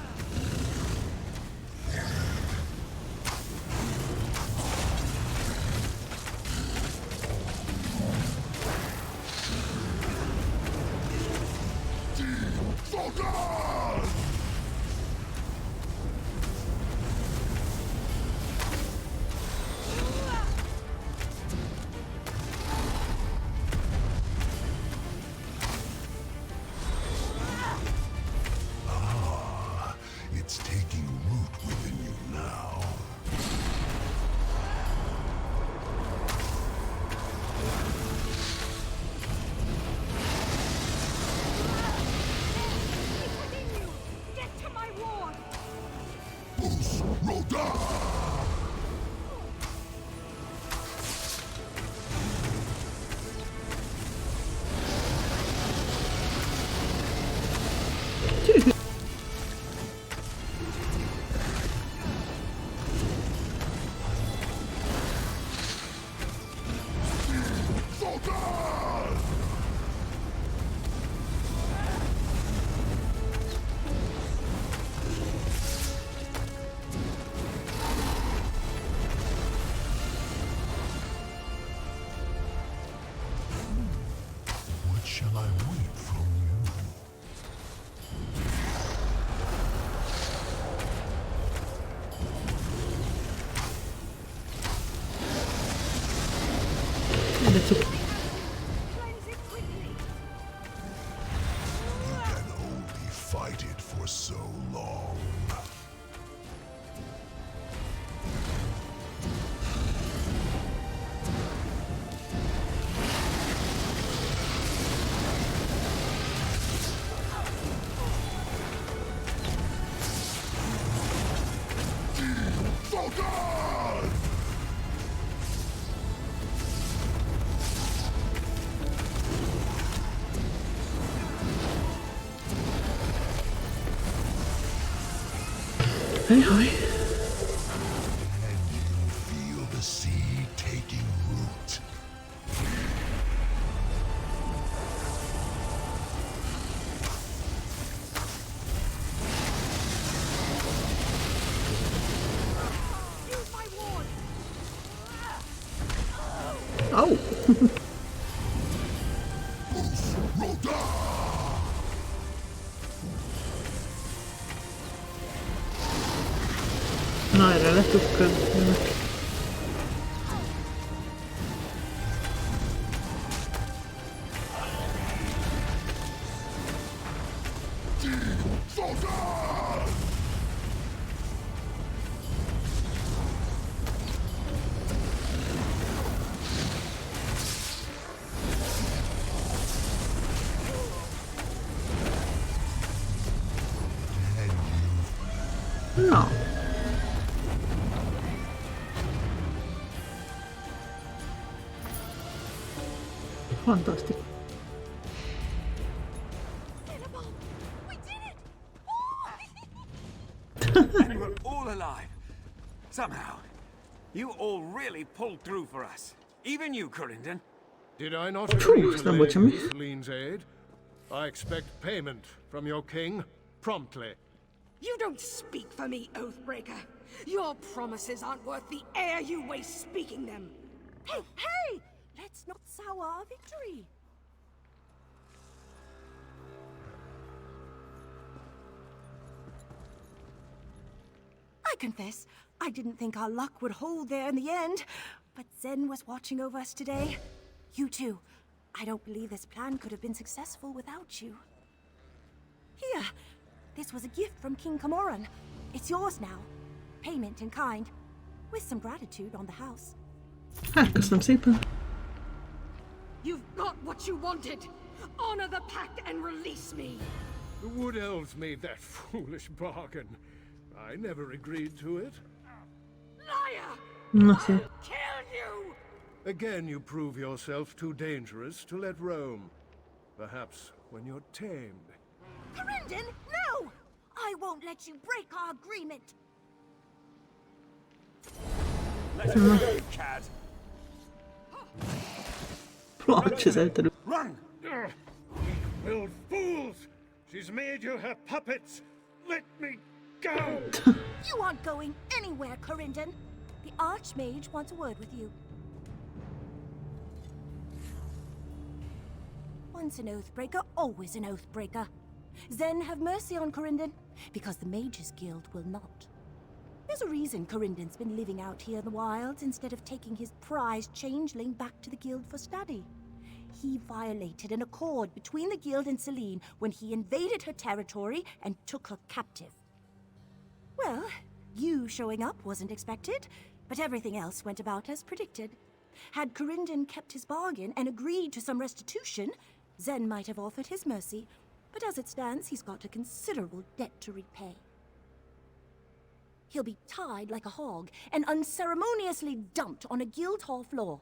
It's taking root within you now. Get to my ward! Boost Roda! What shall I wait from you? That's okay. Cleanse it quickly! You can only fight it for so long. Vulcan! Hey, hi. And you feel the seed taking root. Use my ward! Oh. Boost Roda! Na, erre letukkad. Vulcan! And you No. Fantastic. We did it! And we're all alive. Somehow. You all really pulled through for us. Even you, Corindon. Did I not agree to Znam lend o czym. you Celine's aid? I expect payment from your king promptly. You don't speak for me, Oathbreaker. Your promises aren't worth the air you waste speaking them. Hey, hey! Let's not sour our victory. I confess, I didn't think our luck would hold there in the end, but Zen was watching over us today. You too. I don't believe this plan could have been successful without you. Here, this was a gift from King Camoran. It's yours now. Payment in kind, with some gratitude on the house. Hát, köszönöm szépen. You've got what you wanted. Honor the pact and release me. The Wood Elves made that foolish bargain. I never agreed to it. Liar! Nasıl? Kill you! Again, you prove yourself too dangerous to let roam. Perhaps when you're tamed. Corindon, no! I won't let you break our agreement. Let her go, you cad. Plakcz elterül. Run! Little fools! She's made you her puppets! Let me go! You aren't going anywhere, Corindon. The Archmage wants a word with you. Once an Oathbreaker, always an Oathbreaker. Zen, have mercy on Corindon, because the Mages Guild will not. There's a reason Corindon's been living out here in the wilds instead of taking his prized changeling back to the Guild for study. He violated an accord between the Guild and Celine when he invaded her territory and took her captive. Well, you showing up wasn't expected, but everything else went about as predicted. Had Corindon kept his bargain and agreed to some restitution, Zen might have offered his mercy, but as it stands, he's got a considerable debt to repay. He'll be tied like a hog and unceremoniously dumped on a guild hall floor.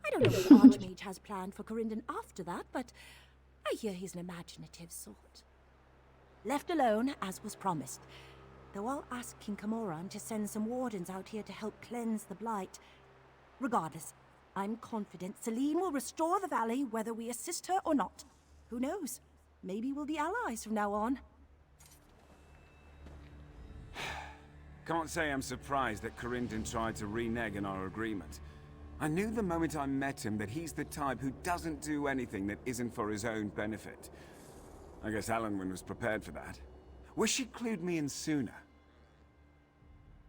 I don't know what Archmage has planned for Corindon after that, but I hear he's an imaginative sort. Left alone, as was promised. Though I'll ask King Camoran to send some wardens out here to help cleanse the blight. Regardless, I'm confident Celine will restore the valley whether we assist her or not. Who knows? Maybe we'll be allies from now on. Can't say I'm surprised that Corindon tried to renege on our agreement. I knew the moment I met him that he's the type who doesn't do anything that isn't for his own benefit. I guess Alanwin was prepared for that. Wish she'd clued me in sooner.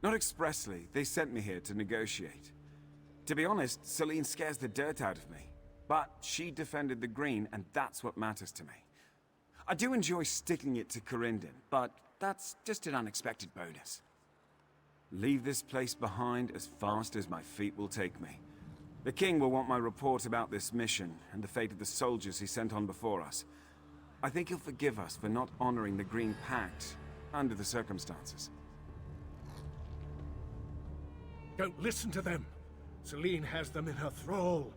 Not expressly, they sent me here to negotiate. To be honest, Celine scares the dirt out of me. But she defended the green, and that's what matters to me. I do enjoy sticking it to Corindon, but that's just an unexpected bonus. Leave this place behind as fast as my feet will take me. The king will want my report about this mission and the fate of the soldiers he sent on before us. I think he'll forgive us for not honoring the Green Pact under the circumstances. Don't listen to them. Celine has them in her thrall.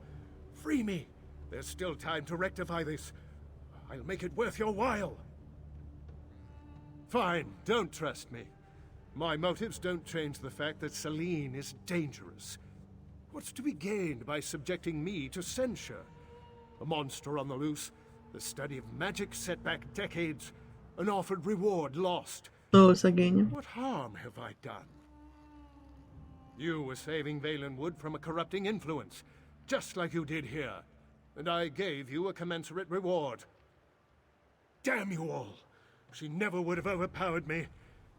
Free me. There's still time to rectify this. I'll make it worth your while. Fine, don't trust me. My motives don't change the fact that Celine is dangerous. What's to be gained by subjecting me to censure? A monster on the loose, the study of magic set back decades, an offered reward lost. Oh, szegény. What harm have I done? You were saving Valenwood from a corrupting influence, just like you did here, and I gave you a commensurate reward. Damn you all! She never would have overpowered me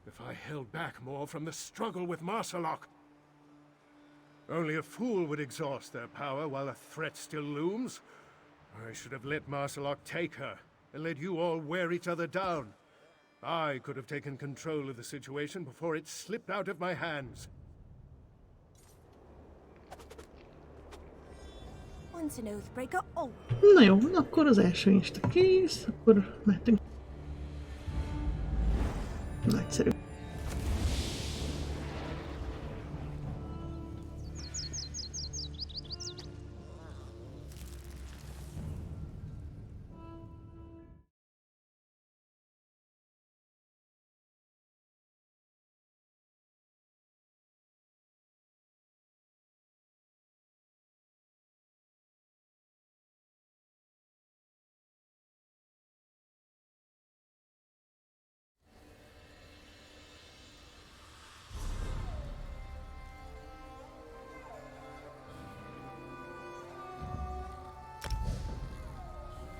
if I held back more from the struggle with Marsalok. Only a fool would exhaust their power while a threat still looms. I should have let Marsalok take her, and let you all wear each other down. I could have taken control of the situation before it slipped out of my hands. Once an Oathbreaker, oh. Na jó, akkor az első insta kész, akkor mehetünk. Nagyszerű.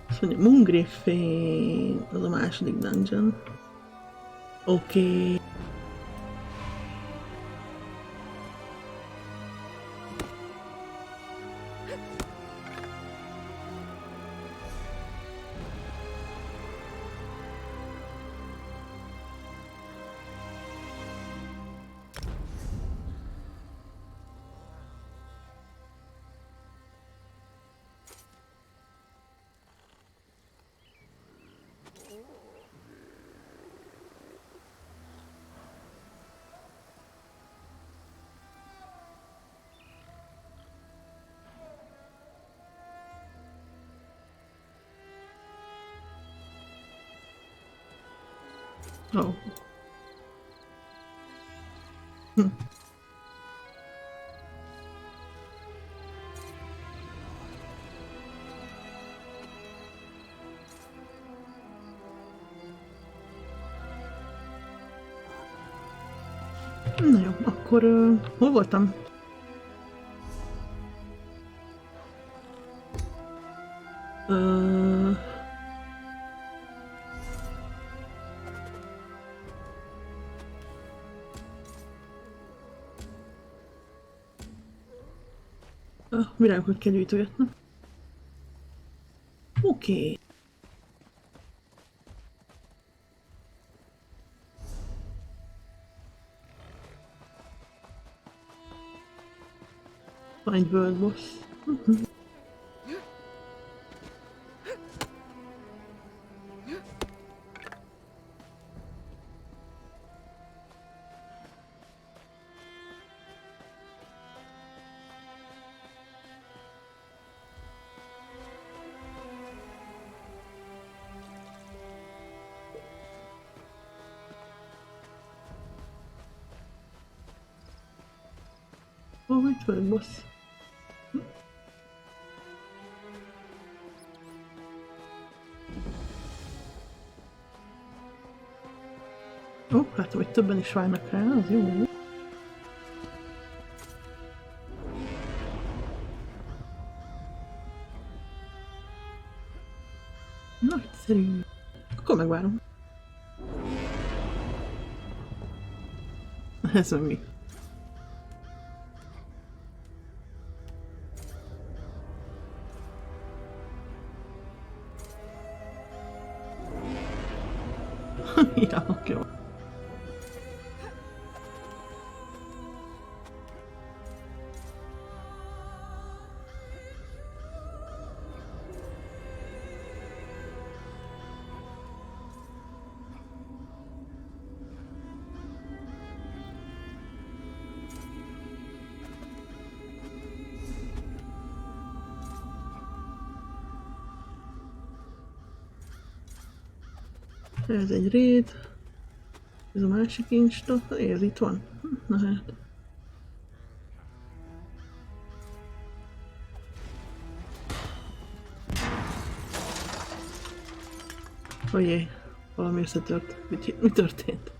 Azt mondja, Moongriffé, az a második dungeon. Oké. Oh. Na jó, akkor hol voltam? Virágokat kell gyűjtögetnem. Oké. Van egy world boss. Ó, itt world boss. Ó, látom, hogy többen is várnak rá, az jó. Nagyszerű. Akkor megvárom. Ez meg mi? Ja, oké. Ez egy raid. Ez a másik insta. Ez itt van. Na hát. Ojjé, valami összetört. Mi történt?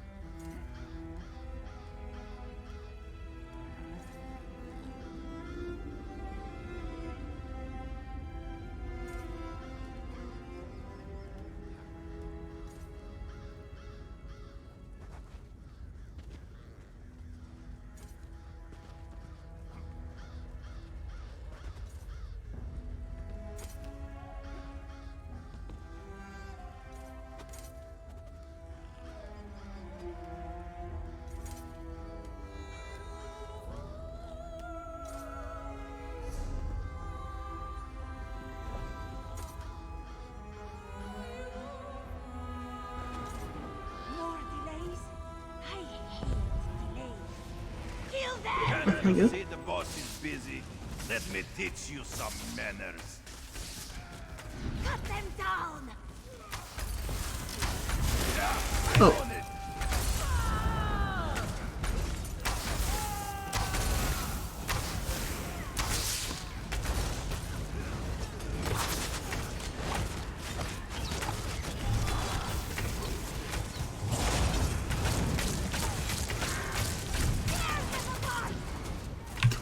Can't see the boss is busy. Let me teach you some manners. Cut them down! Oh.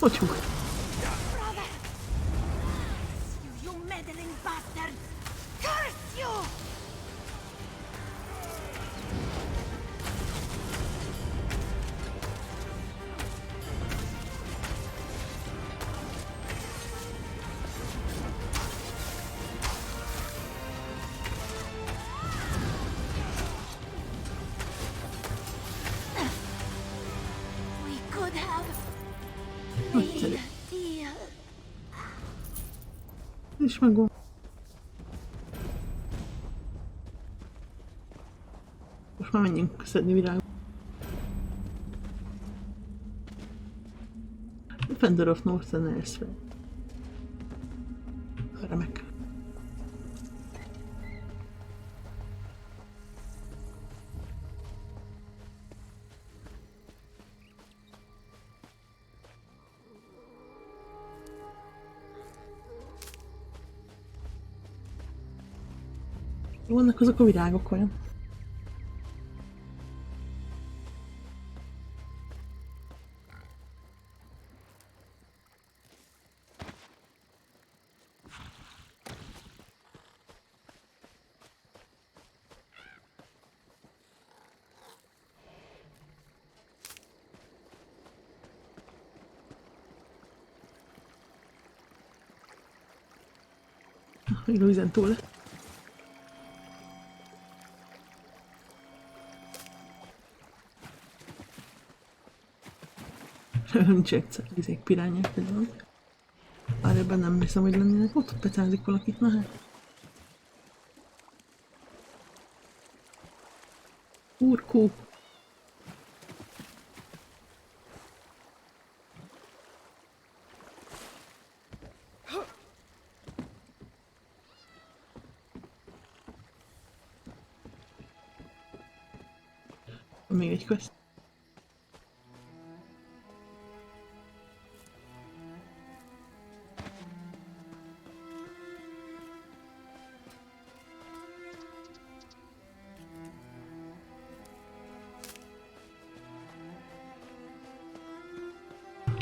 Hogy You meddling bastards! Curse you! We could have made a deal. is megvan. Most már menjünk szedni virágot. Defender of Northern Elsweyr. Remek. Vannak azok a virágok olyan. Még Louisen túl lett. Nincs egyszer, izék pirányák például. Ebben nem hiszem, hogy lennének. Ott pecázik valakit, na hát. Urkó. Még egy quest.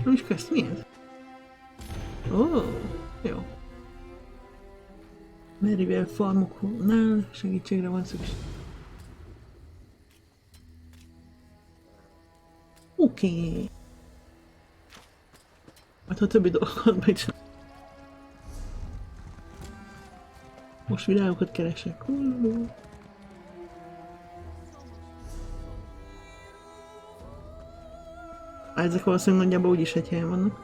Nem is quest, mi ez? Ó, jó. Merrivel farmoknál segítségre van szükség. Oké. Hát ha többi dolgokat megcsinál. Most virágokat keresek. Ezek valószínűleg nagyjából úgyis egy helyen vannak.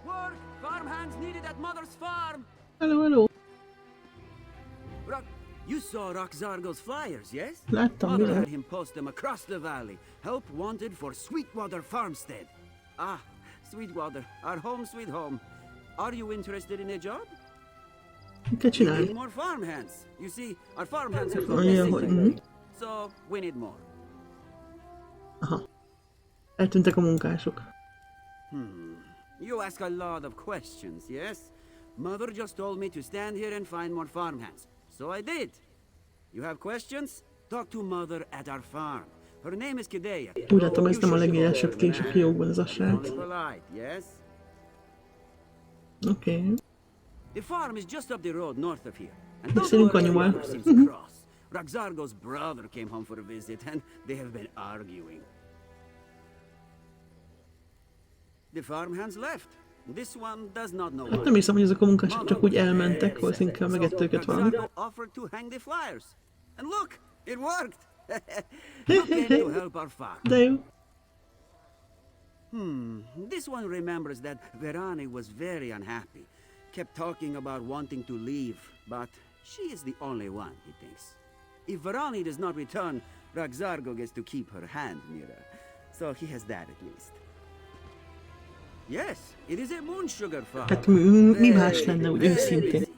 Work! Farmhands needed at Mother's farm! Hello, hello. You saw Roxargo's flyers, yes? Láttam, Mother mivel? had him post them across the valley. Help wanted for Sweetwater Farmstead. Ah, Sweetwater, our home sweet home. Are you interested in a job? Mit kell We csinálni? need more farmhands. You see, our farmhands have gone Olyan, missing hogy... lately. So, we need more. Aha. Eltűntek a munkások. You ask a lot of questions, yes? Mother just told me to stand here and find more farmhands. So I did. You have questions? Talk to Mother at our farm. Her name is Kideya. Úgy látom, ez nem a legélesebb kés a fiókban ez a srác. Only polite, yes? Oké. The farm is just up the road north of here. And don't Beszélünk worry, anyuval. Mother seems cross. Roxargo's brother came home for a visit and they have been arguing. The farmhands left. This one does not know Nem why. hiszem, hogy ezek a munkások csak úgy elmentek, valószínűleg megett őket valami. Roxargo offered to hang the flyers. And look, it worked. You came to help our farm. De jó. This one remembers that Verani was very unhappy. Kept talking about wanting to leave, but she is the only one, he thinks. If Verani does not return, Roxargo gets to keep her hand mirror. So he has that at least. Yes, it is a moon sugar farm. Hát mi más lenne úgy Very őszintén? busy.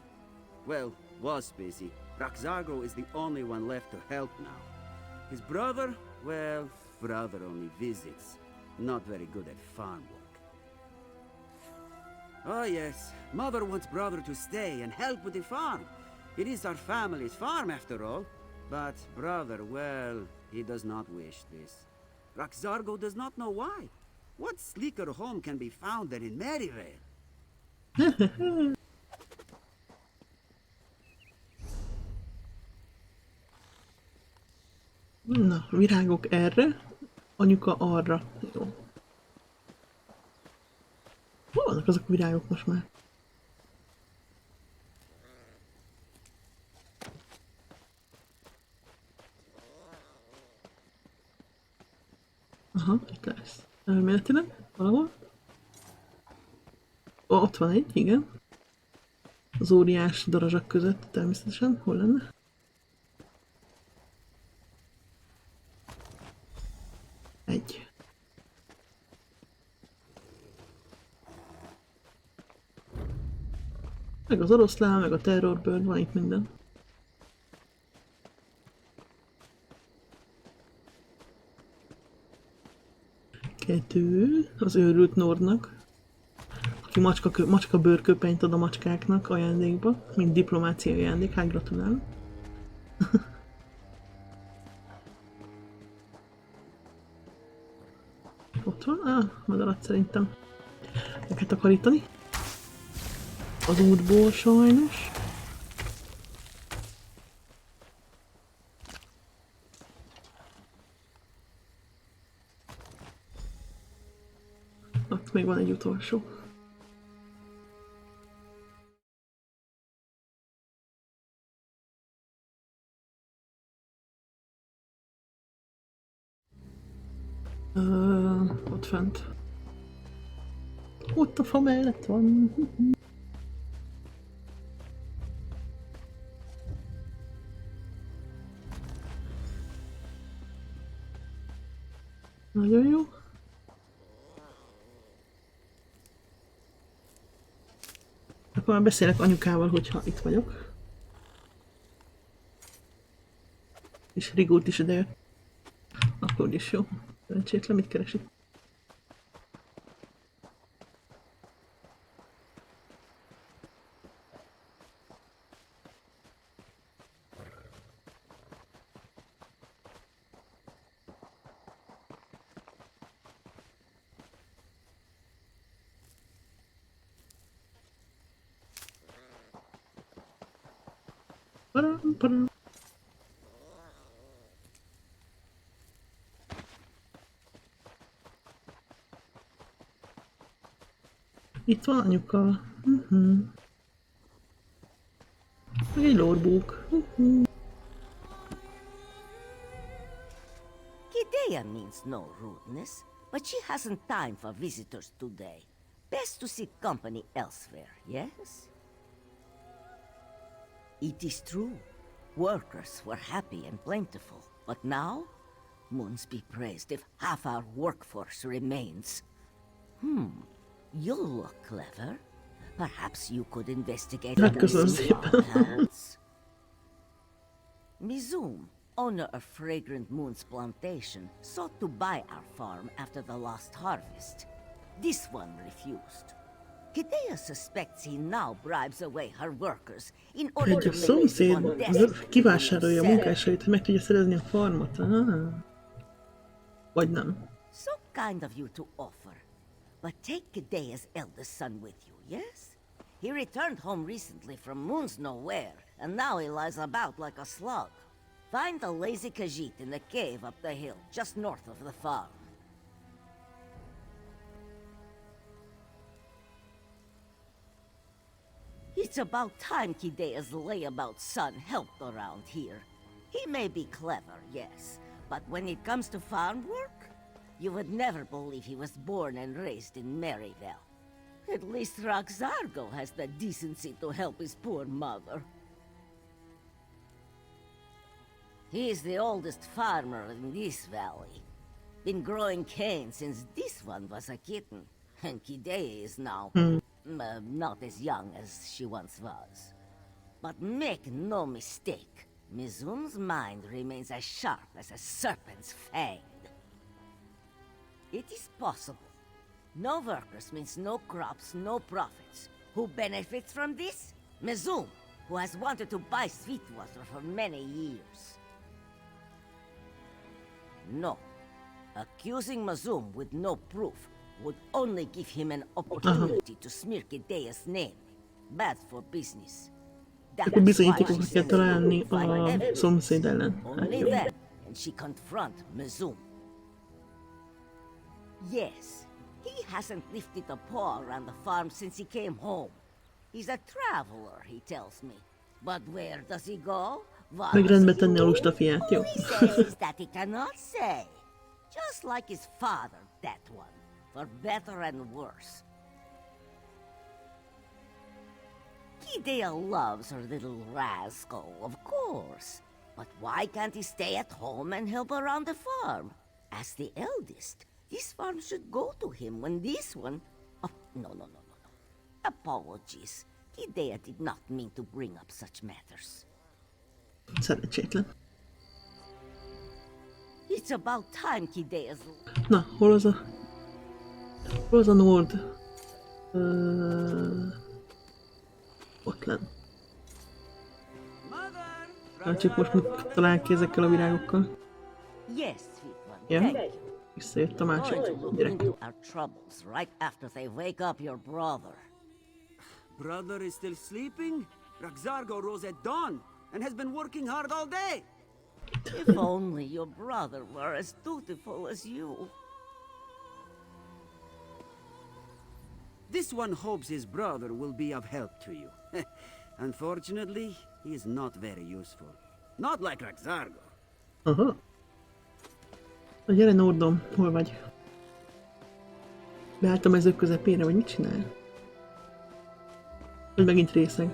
Well, was busy. Roxargo is the only one left to help now. His brother, well, brother only visits. Not very good at farm work. Oh yes, Mother wants brother to stay and help with the farm. It is our family's farm after all. But brother, well, he does not wish this. Roxargo does not know why. What sleeker home can be found than in Merryvale? Na, virágok erre, anyuka arra. Jó. Hol vannak azok a virágok most már? Aha, itt lesz. Elméletileg, valahol. Ó, ott van egy, igen. Az óriás darazsak között természetesen. Hol lenne? Egy. Meg az oroszlán, meg a terrorbird, van itt minden. Kettő, az őrült Nordnak, aki macska bőrköpenyt ad a macskáknak ajándékba, mint diplomáciai ajándék, hát gratulálok. Ott van? Madarat szerintem meg kell takarítani. Az útból sajnos. Ott még van egy utolsó. Ott fent. Ott a fa mellett van. Nagyon jó. Akkor már beszélek anyukával, hogyha itt vagyok. És Rigót is idejött. Akkor is jó. Szerencsétlen, mit keresik? Param, param. Itt van anyuka. Meg egy lórbók. Kidea means no rudeness, but she hasn't time for visitors today. Best to seek company elsewhere, yes? It is true. Workers were happy and plentiful, but now? Moons be praised if half our workforce remains. You look clever. Perhaps you could investigate our hands. Mizum, owner of Fragrant Moon's plantation, sought to buy our farm after the last harvest. This one refused. Kidea suspects he now bribes away her workers in order Egy to a make szomszéd one desperate kivásárolja a sell. munkásait, hogy meg tudja szerezni a farmot. Vagy nem. So kind of you to offer. But take Kidea's eldest son with you, yes? He returned home recently from Moon's Nowhere, and now he lies about like a slug. Find the lazy Khajiit in the cave up the hill, just north of the farm. It's about time Kidea's layabout son helped around here. He may be clever, yes, but when it comes to farm work, you would never believe he was born and raised in Maryvale. At least Roxargo has the decency to help his poor mother. He is the oldest farmer in this valley. Been growing cane since this one was a kitten, and Kidea is now not as young as she once was. But make no mistake, Mizum's mind remains as sharp as a serpent's fang. It is possible. No workers means no crops, no profits. Who benefits from this? Mizum, who has wanted to buy Sweetwater for many years. No. Accusing Mizum with no proof would only give him an opportunity to smear Kidea's name. Bad for business. Akkor bizonyítékokat kell találni a szomszéd ellen. Only then can she confront Mizum. Yes, he hasn't lifted a paw around the farm since he came home. He's a traveler, he tells me. But where does he go? Meg rendbe tenni a lusta fiát, jó? He says that he cannot say. Just like his father, that one. For better and worse. Kidea loves her little rascal, of course. But why can't he stay at home and help around the farm? As the eldest, this farm should go to him when this one... Oh, no. Apologies. Kidea did not mean to bring up such matters. Szerencsétlen. It's about time Kidea's... Na, hol az a... Hol az a Nord? Ott lenn. Csak most talán ki ezekkel a virágokkal. Yes, sweet one. Ja? Thank you. Visszajött a másik gyerek. Our troubles right after they wake up your brother. Brother is still sleeping? Roxargo rose at dawn and has been working hard all day. If only your brother were as dutiful as you. This one hopes his brother will be of help to you. Unfortunately, he is not very useful. Not like Roxargo. Gyere Nordom, hol vagy? Beállt a mezők közepére, vagy mit csinál? Vagy megint részeg?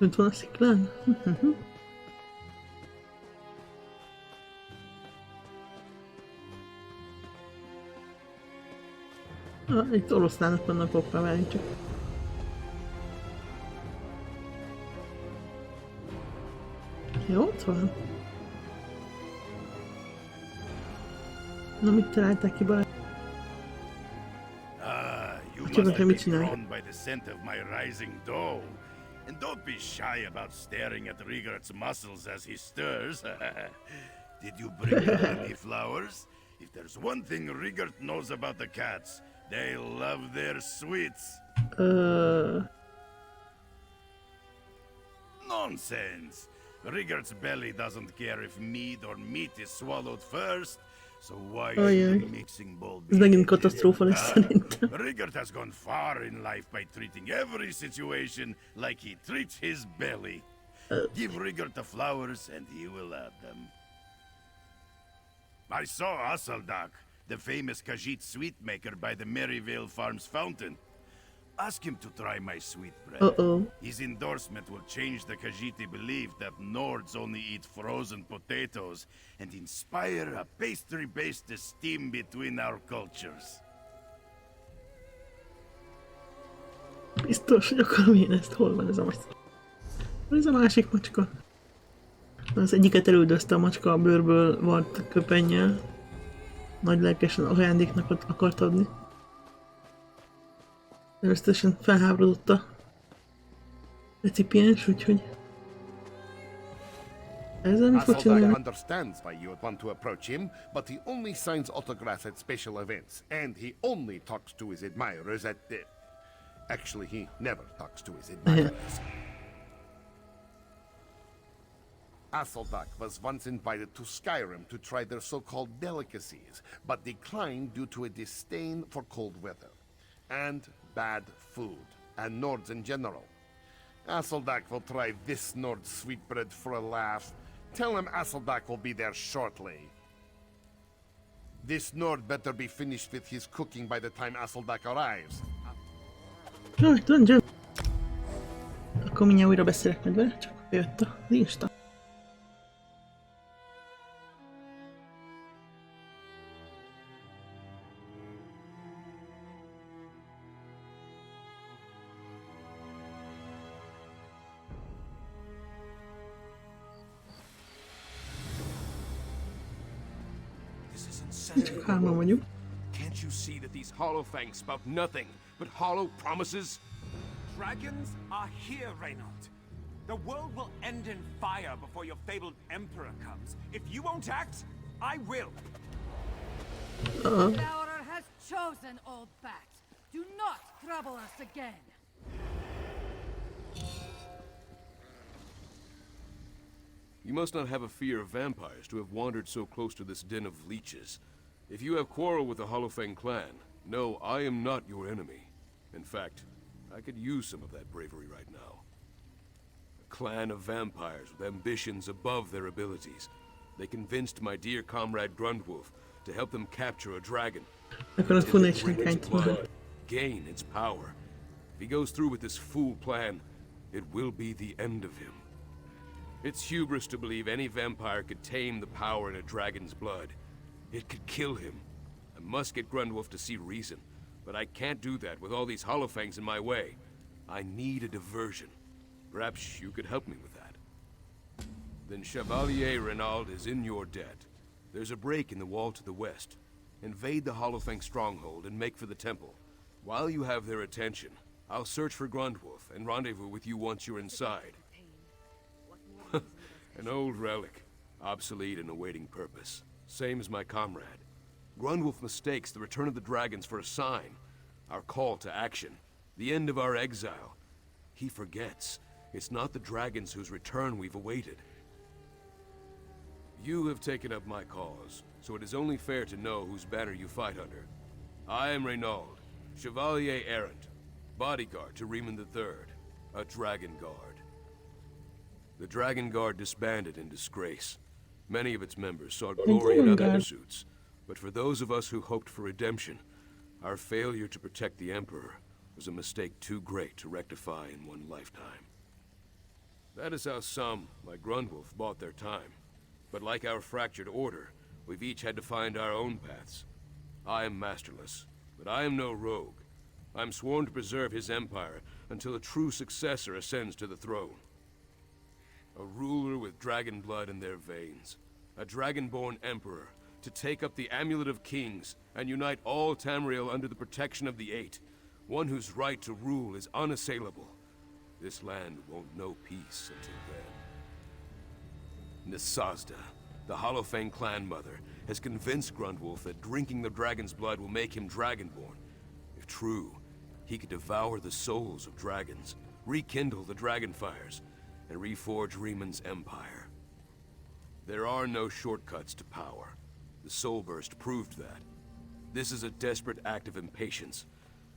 Fönt van a sziklán? Itt oroszlánok vannak, hoppá, várjunk csak. Jó, ott van. Na, mit találták ki, barát? You Csak must hogy mit be csinálj? drawn by the scent of my rising dough. And don't be shy about staring at Rigart's muscles as he stirs. Did you bring any flowers? If there's one thing Rigart knows about the cats, they love their sweets. Nonsense! Rigart's belly doesn't care if meat is swallowed first, so why should the mixing bowl be Ez megint empty? katasztrófa lesz szerintem. Rigart has gone far in life by treating every situation like he treats his belly. Give Rigart the flowers and he will add them. I saw Asaldak, the famous Khajiit sweet maker by the Merryvale Farms fountain. Ask him to try my sweet bread. His endorsement will change the Khajiiti belief that Nords only eat frozen potatoes and inspire a pastry-based esteem between our cultures. Biztos, hogy akarom én ezt. Hol van ez a macska? Hol ez a másik macska? Az egyiket elüldözte a macska a bőrből vart köpennyel. Nagy lelkesen ajándéknak akart adni. Természetesen felháborodott a recipiens, úgyhogy... Ezzel mit fog csinálni? Understands why you would want to approach him, but he only signs autographs at special events, and he only talks to his admirers at the... Actually, he never talks to his admirers. Asaldak was once invited to Skyrim to try their so-called delicacies, but declined due to a disdain for cold weather. And bad food, and Nords in general. Asaldak will try this Nord sweetbread for a laugh. Tell him Asaldak will be there shortly. This Nord better be finished with his cooking by the time Asaldak arrives. Jaj, döntsön! Akkor mindjárt újra beszélek meg vele, csak jött az Insta. Csak hárman vagyunk. Can't you see that these hollow fangs spout nothing but hollow promises? Dragons are here, Reynold. The world will end in fire before your fabled emperor comes. If you won't act, I will. Devourer has chosen, old bat. Do not trouble us again. You must not have a fear of vampires to have wandered so close to this den of leeches. If you have quarrel with the Hollowfang clan, know I am not your enemy. In fact, I could use some of that bravery right now. A clan of vampires with ambitions above their abilities. They convinced my dear comrade Grundwolf to help them capture a dragon. Gain its power. If he goes through with this fool plan, it will be the end of him. It's hubris to believe any vampire could tame the power in a dragon's blood. It could kill him. I must get Grundwolf to see reason, but I can't do that with all these Hollowfangs in my way. I need a diversion. Perhaps you could help me with that. Then Chevalier Renaud is in your debt. There's a break in the wall to the west. Invade the Hollowfang stronghold and make for the temple. While you have their attention, I'll search for Grundwolf and rendezvous with you once you're inside. An old relic, obsolete and awaiting purpose. Same as my comrade. Grundwolf mistakes the return of the dragons for a sign, our call to action, the end of our exile. He forgets it's not the dragons whose return we've awaited. You have taken up my cause, so it is only fair to know whose banner you fight under. I am Reynald, Chevalier Errant, bodyguard to Riemann III, a Dragon Guard. The Dragon Guard disbanded in disgrace. Many of its members sought glory in other pursuits, but for those of us who hoped for redemption, our failure to protect the Emperor was a mistake too great to rectify in one lifetime. That is how some, like Grundwolf, bought their time. But like our fractured order, we've each had to find our own paths. I am masterless, but I am no rogue. I'm sworn to preserve his empire until a true successor ascends to the throne. A ruler with dragon blood in their veins. A dragon-born emperor to take up the Amulet of Kings and unite all Tamriel under the protection of the Eight. One whose right to rule is unassailable. This land won't know peace until then. Nisazda, the Hollowfang clan mother, has convinced Grundwolf that drinking the dragon's blood will make him dragonborn. If true, he could devour the souls of dragons, rekindle the dragon fires, and reforge Riemann's empire. There are no shortcuts to power. The Soulburst proved that. This is a desperate act of impatience,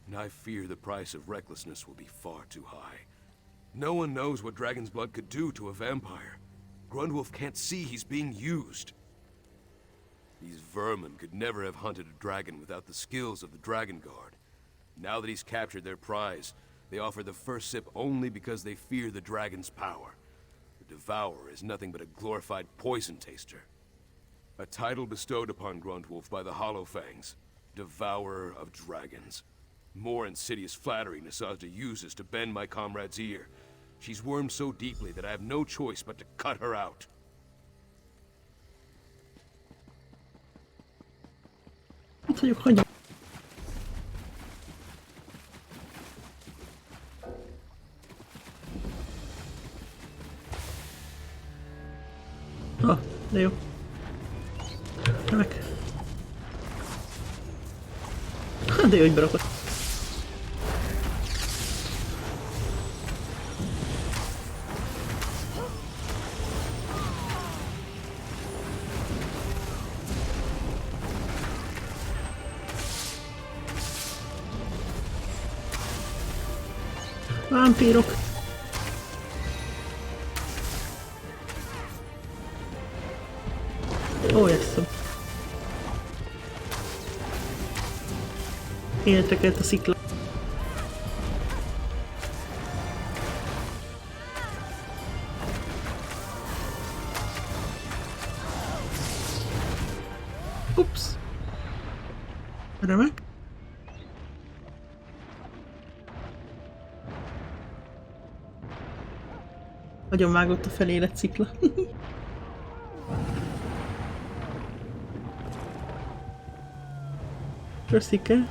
and I fear the price of recklessness will be far too high. No one knows what dragon's blood could do to a vampire. Grundwolf can't see he's being used. These vermin could never have hunted a dragon without the skills of the Dragon Guard. Now that he's captured their prize, they offer the first sip only because they fear the dragon's power. The Devourer is nothing but a glorified poison taster. A title bestowed upon Grundwolf by the Hollowfangs, Devourer of Dragons. More insidious flattery Nisazda uses to bend my comrade's ear. She's wormed so deeply that I have no choice but to cut her out. Ah, de jó. Remek. Hát de jó, hogy berakott. Vámpírok. Ó, jeszem. Életre kelt a szikla. Ups. Remek. Nagyon vágott a felélet szikla. Köszike.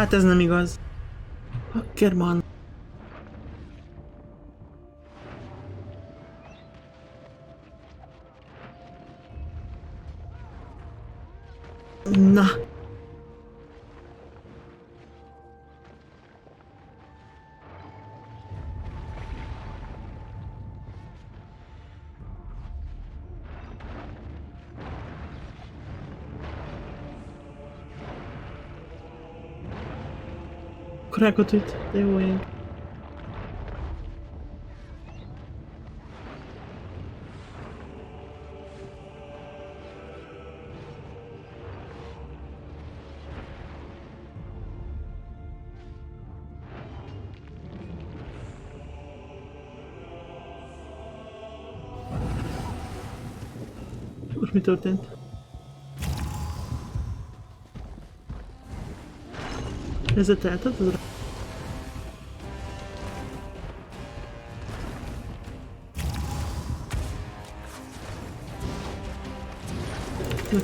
Hát ez nem igaz. Hackerman. Na. Rákot üt, de jó ég. Most mi történt? Rezetelted az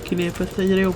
kilépett egyre jobb.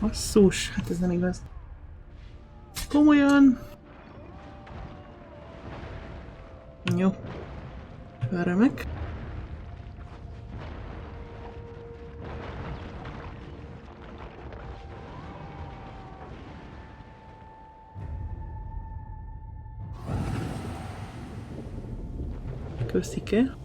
Basszus, hát ez nem igaz. Komolyan. Jó. Remek. Köszike.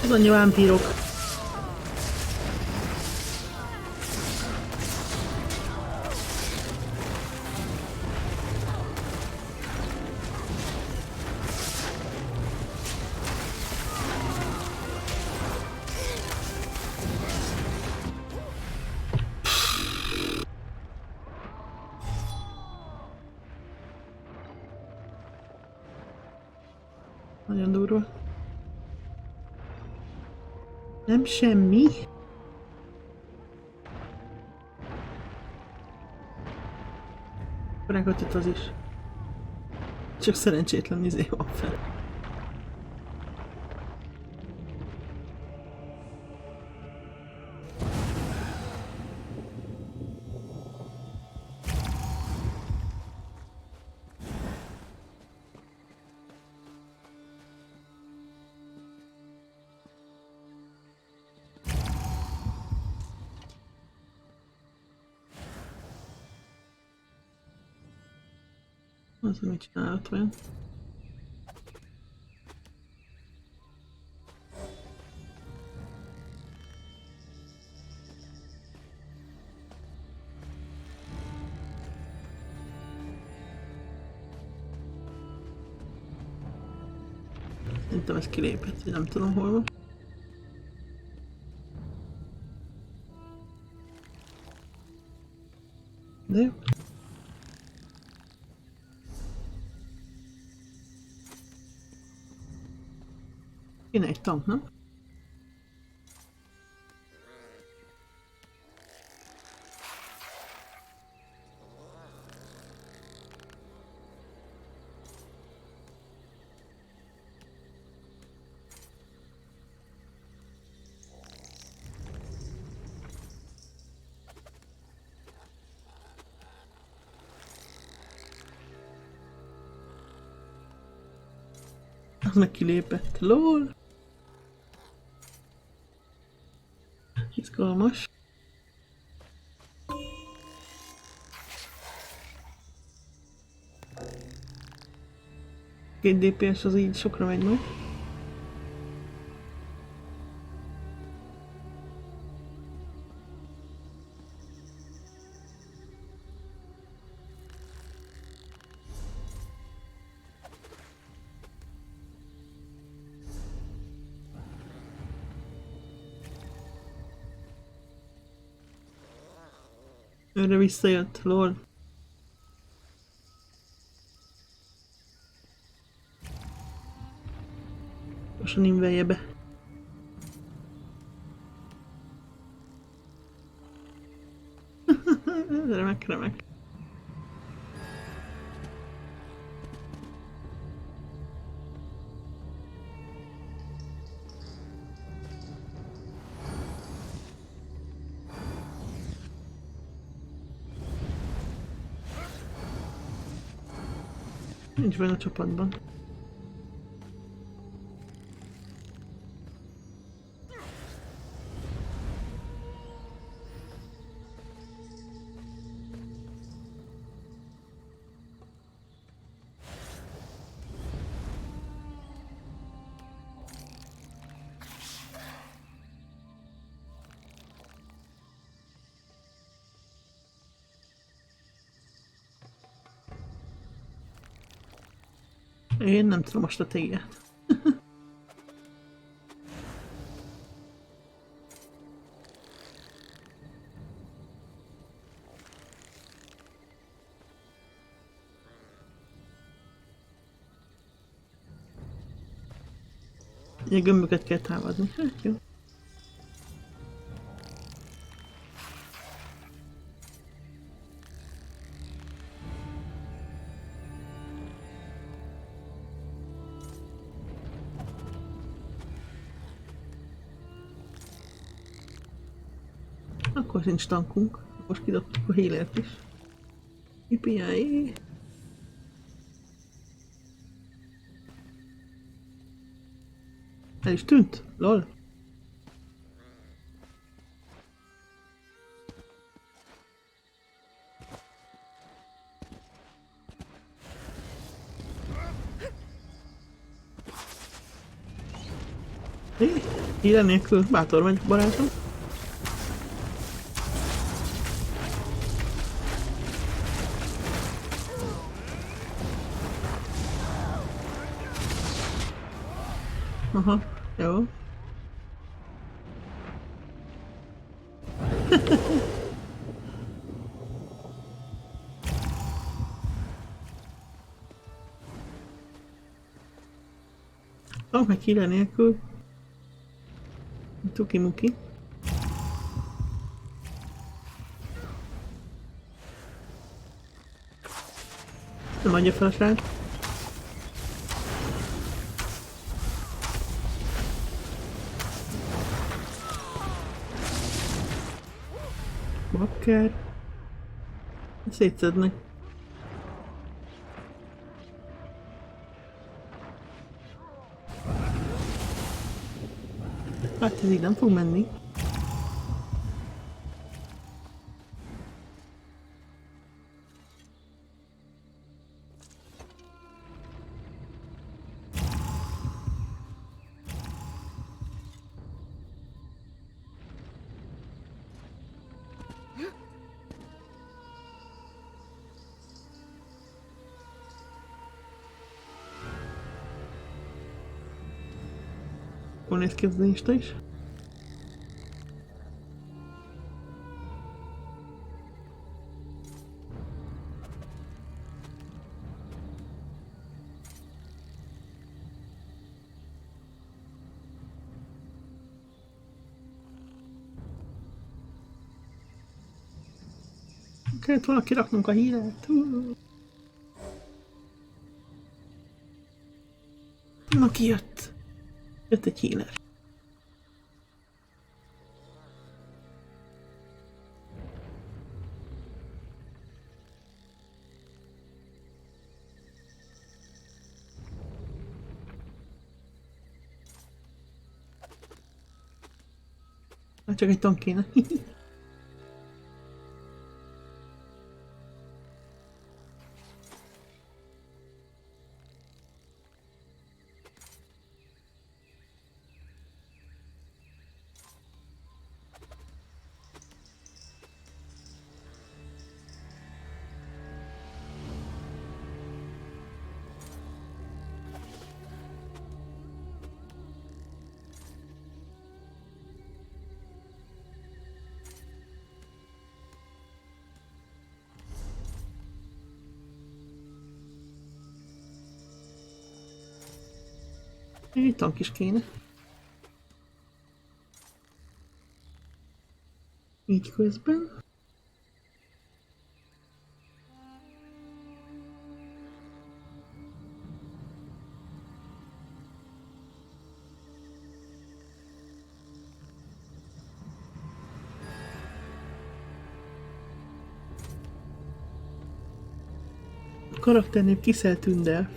Az annyi vámpírok. Nagyon durva. Nem semmi. Rákatít az is. Csak szerencsétlen izé van fel. Az mit csinálhat olyan? Szerintem ez kilépett, nem tudom hol van. De jó. Kéne egy tank, nem? Az meg kilépett. LOL! Izgalmas. 2 DPS az így sokra megy majd. Őre visszajött, lol. Gyorsan invelje be. Remek, remek. Nincs benne a csapatban. Én nem tudom a stratégiát. Ilyen gömböket kell támadni. Hát jó. Akkor sincs tankunk. Most kidobtuk a healert is. Ipiáé. El is tűnt? Lol. Híre nélkül bátor vagy, barátom. Aha, jó. Meg híre nélkül. Tuki-muki. Nem adja fel a srác. Bakker. Szétszednek. Hát ez így nem fog menni. Hol néz ki az Insta is? Kellett valaki raknunk a híret. Na ki jött? Jött egy healer. Hát csak egy tank kéne. Még egy tank is kéne. Így közben. A karakternév Kiszel Tündel.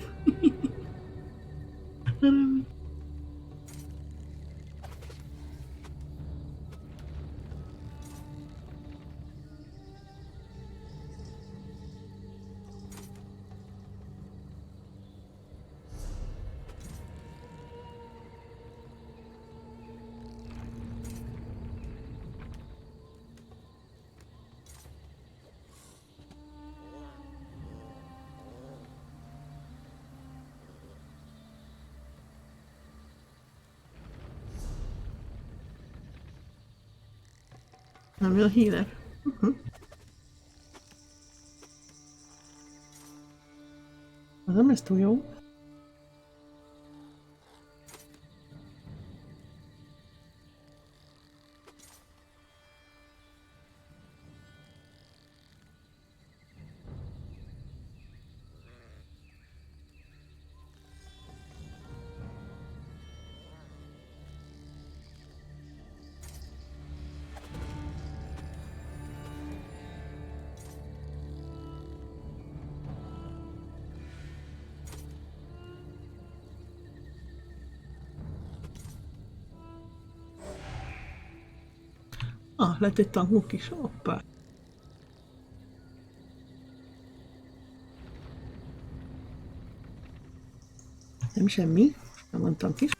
Nem jön a healer. Az nem lesz túl jó. Ah, lett egy tankunk is. Hoppá. Nem semmi. Nem van tank is.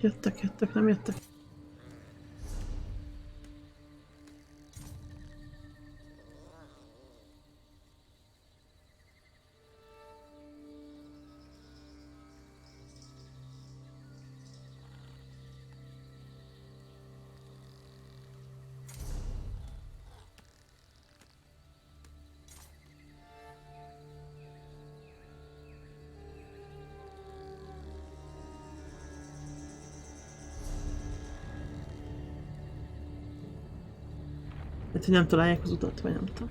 Jöttek, nem jöttek. Hát, hogy nem találják az utat, vagy nem tudom.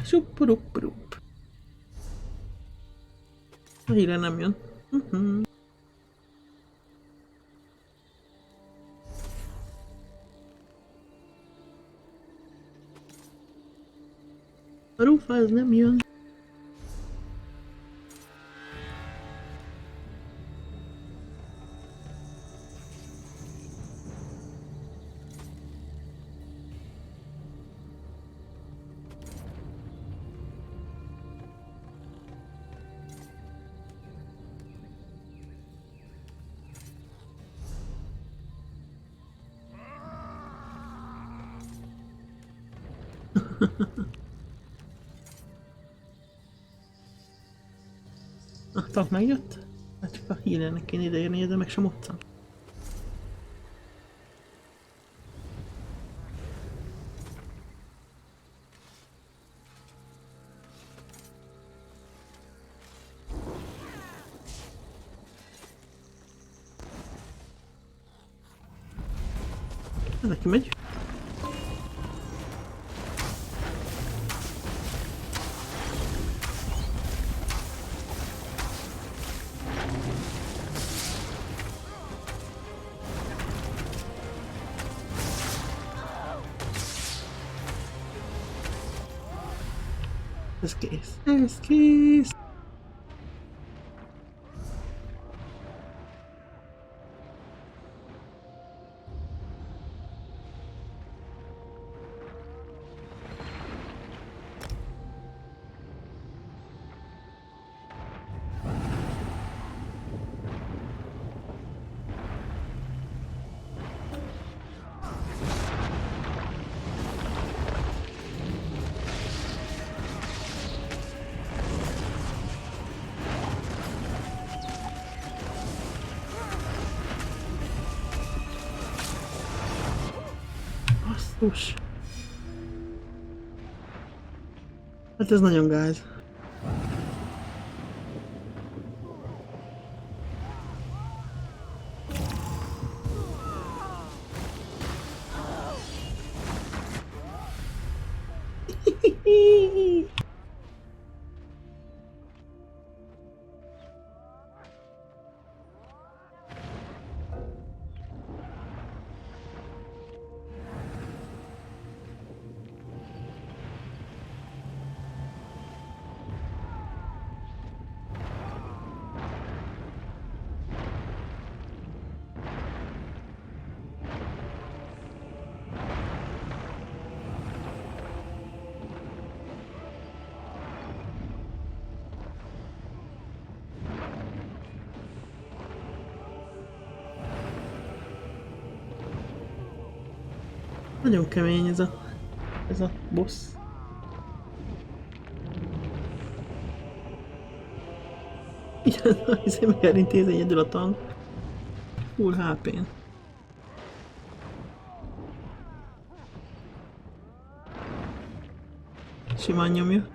Suppurupurup. A híre nem jön. A rufa ez nem jön. A tank megjött? Hát csak a healernek kéne ideérnie, de meg sem ottan. Neki megy. Ez kész. Ez kész. Basszus. Hát ez nagyon gáz. Nagyon kemény ez a boss. Igen, azért meg elintézi egyedül a tank. Full HP-n. Simán nyomja.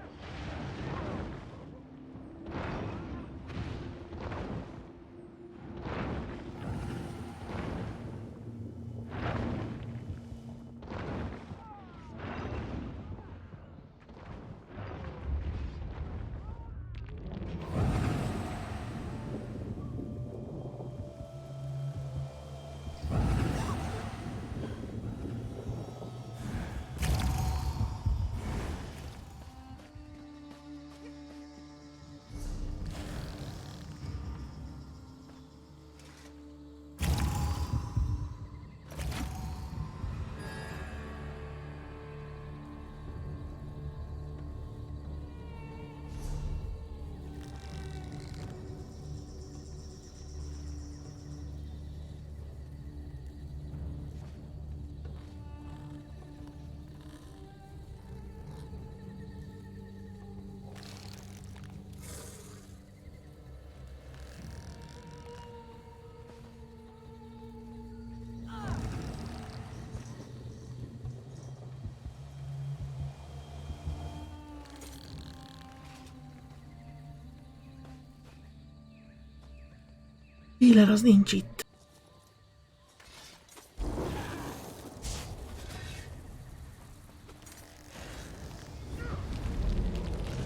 Healer az nincs itt.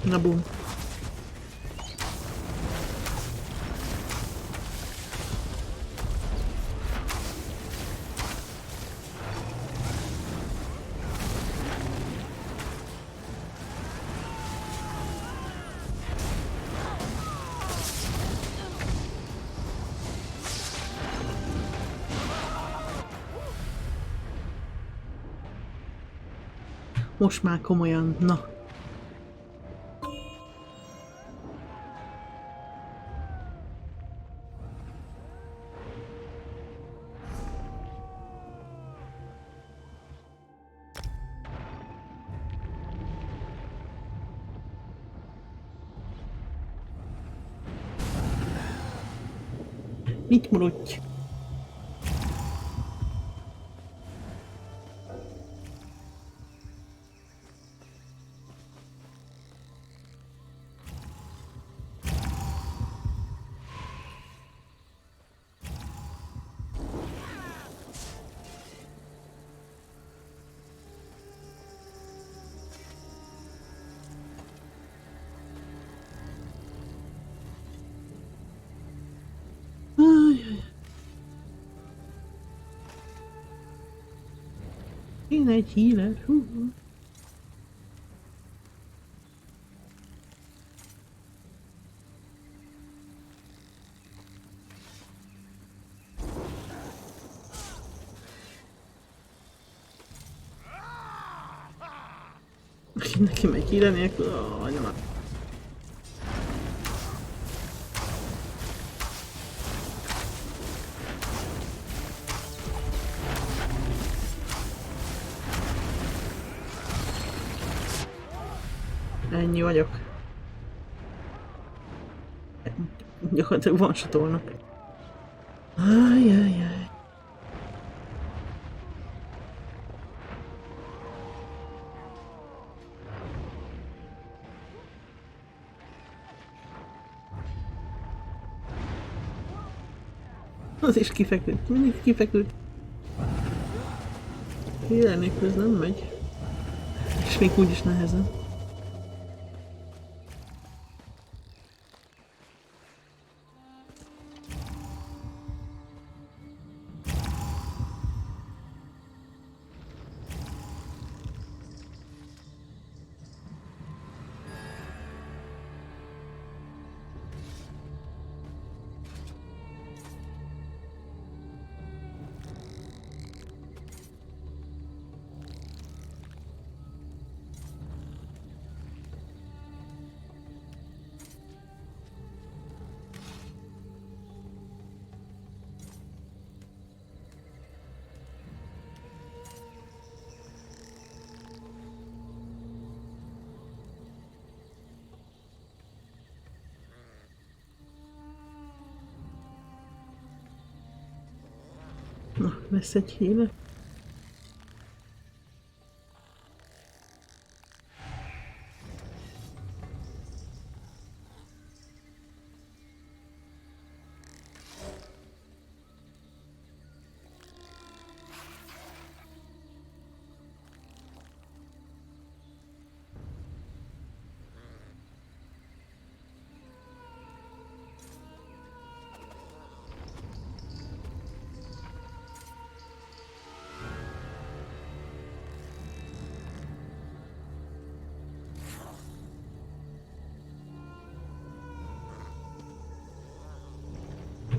Na bum. Most már komolyan, na. Mit maradj? Én egy healer. Neki megy healer nélkül. Nem. Ennyi vagyok. Gyakorlatilag van satolnak. Ajjajjaj. Az is kifeküdt. Mindig kifeküdt. Healer nélkül ez nem megy. És még úgyis nehezen. Na, lesz egy healer.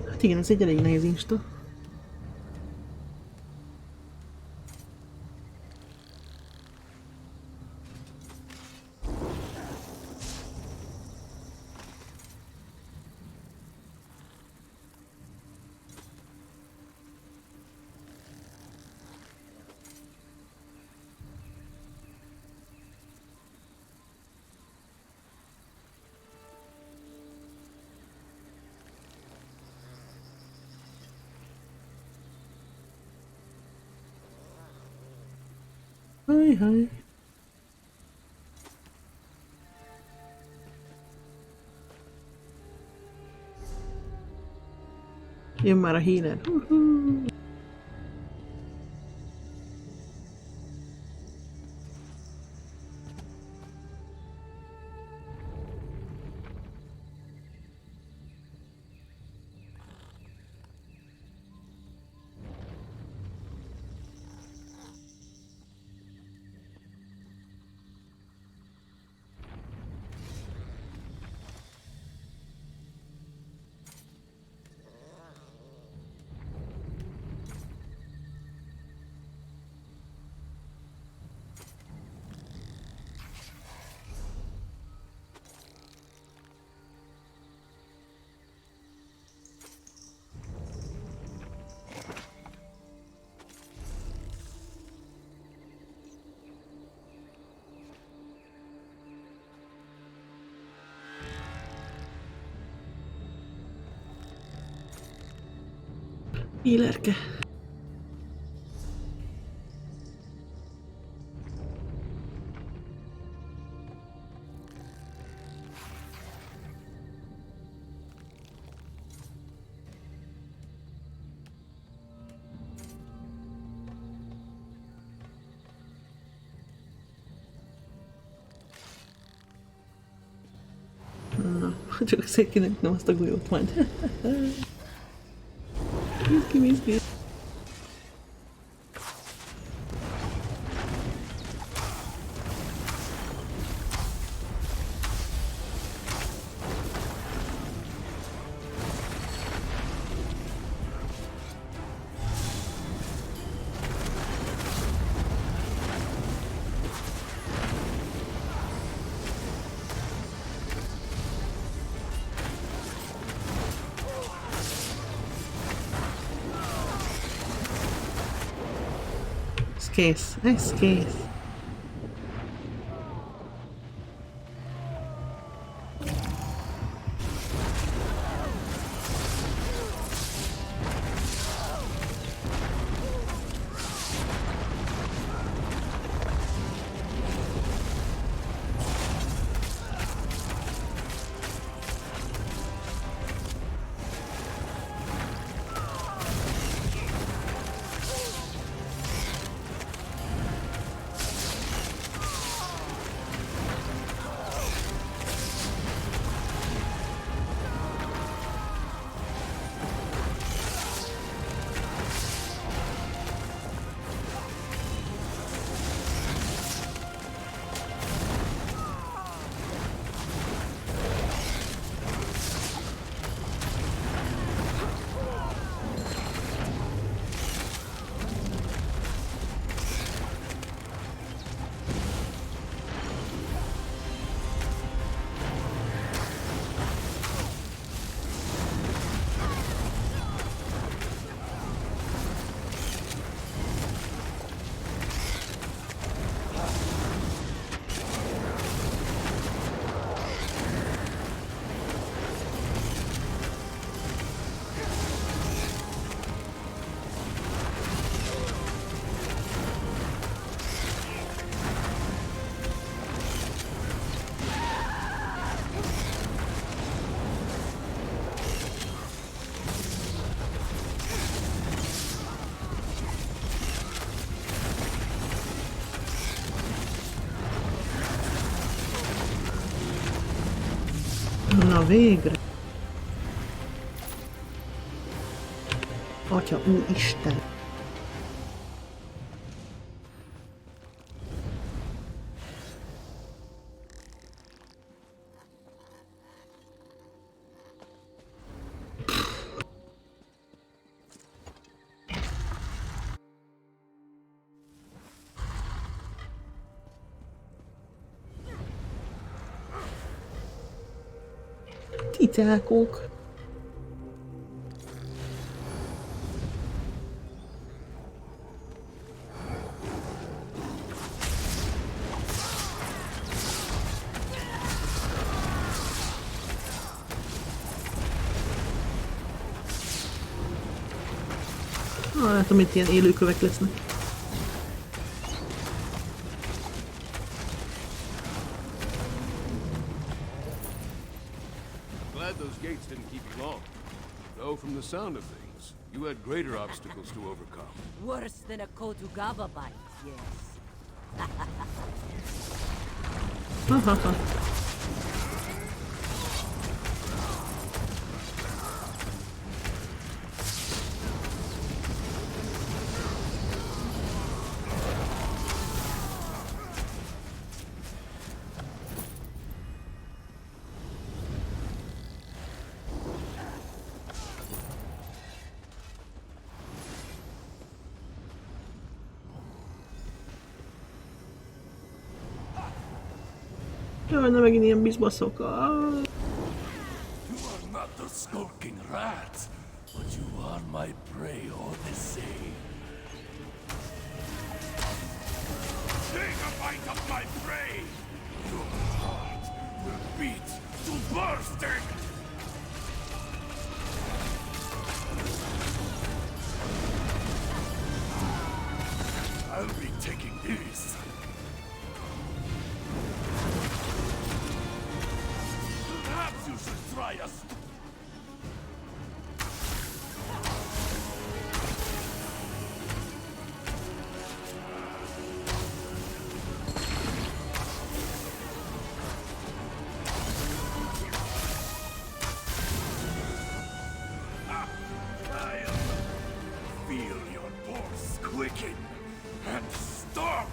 Hát igen, ez egy elég nehéz insta. Haj. Jön már a healer. Healerke. Na, csak székinek nem azt a golyót majd. Nézd ki. kész, ez kész. Na végre! Atya, úristen! Ticákok! Látom, itt ilyen élőkövek lesznek. Glad those gates didn't keep you long. Though from the sound of things, you had greater obstacles to overcome. Worse than a Kotugava bite, yes. Jaj, na megint ilyen bizbaszok. You are not the skulking rat, but you are my prey all the same. Take a bite of my prey! Your heart will beat to bursting! I'll be taking this. Perhaps you should try us. Feel your pulse quicken and stop!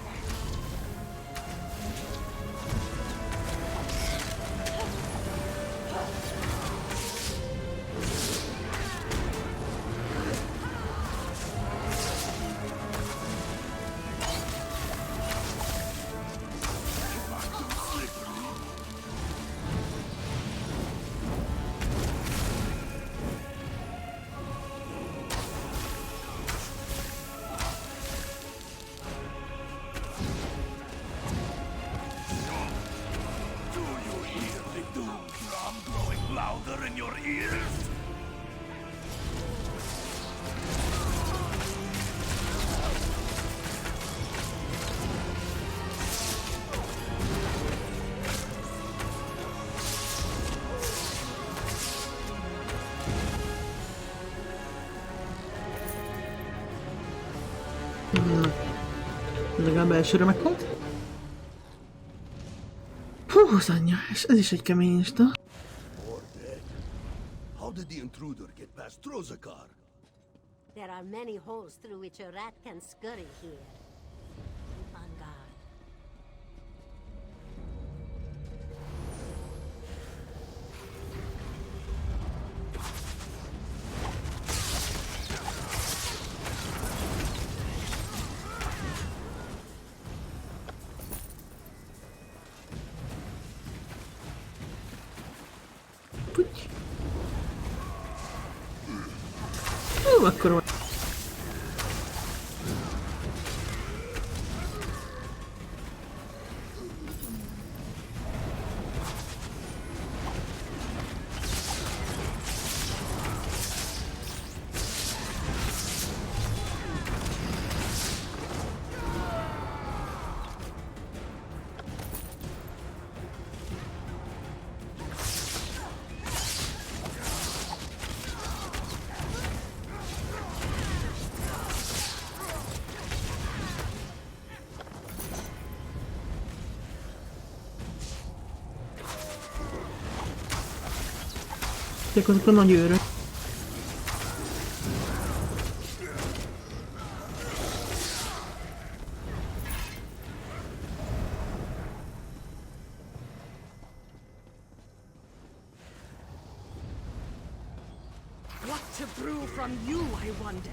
Legalább elsőre meghalt. Hú, az anyja, és ez is egy kemény insta. How did the intruder get past Trozakar? There are many holes through which a rat can scurry here. Keep on guard. Puty. Akkor van. Azok a nagy őrök. What to brew from you, I wonder?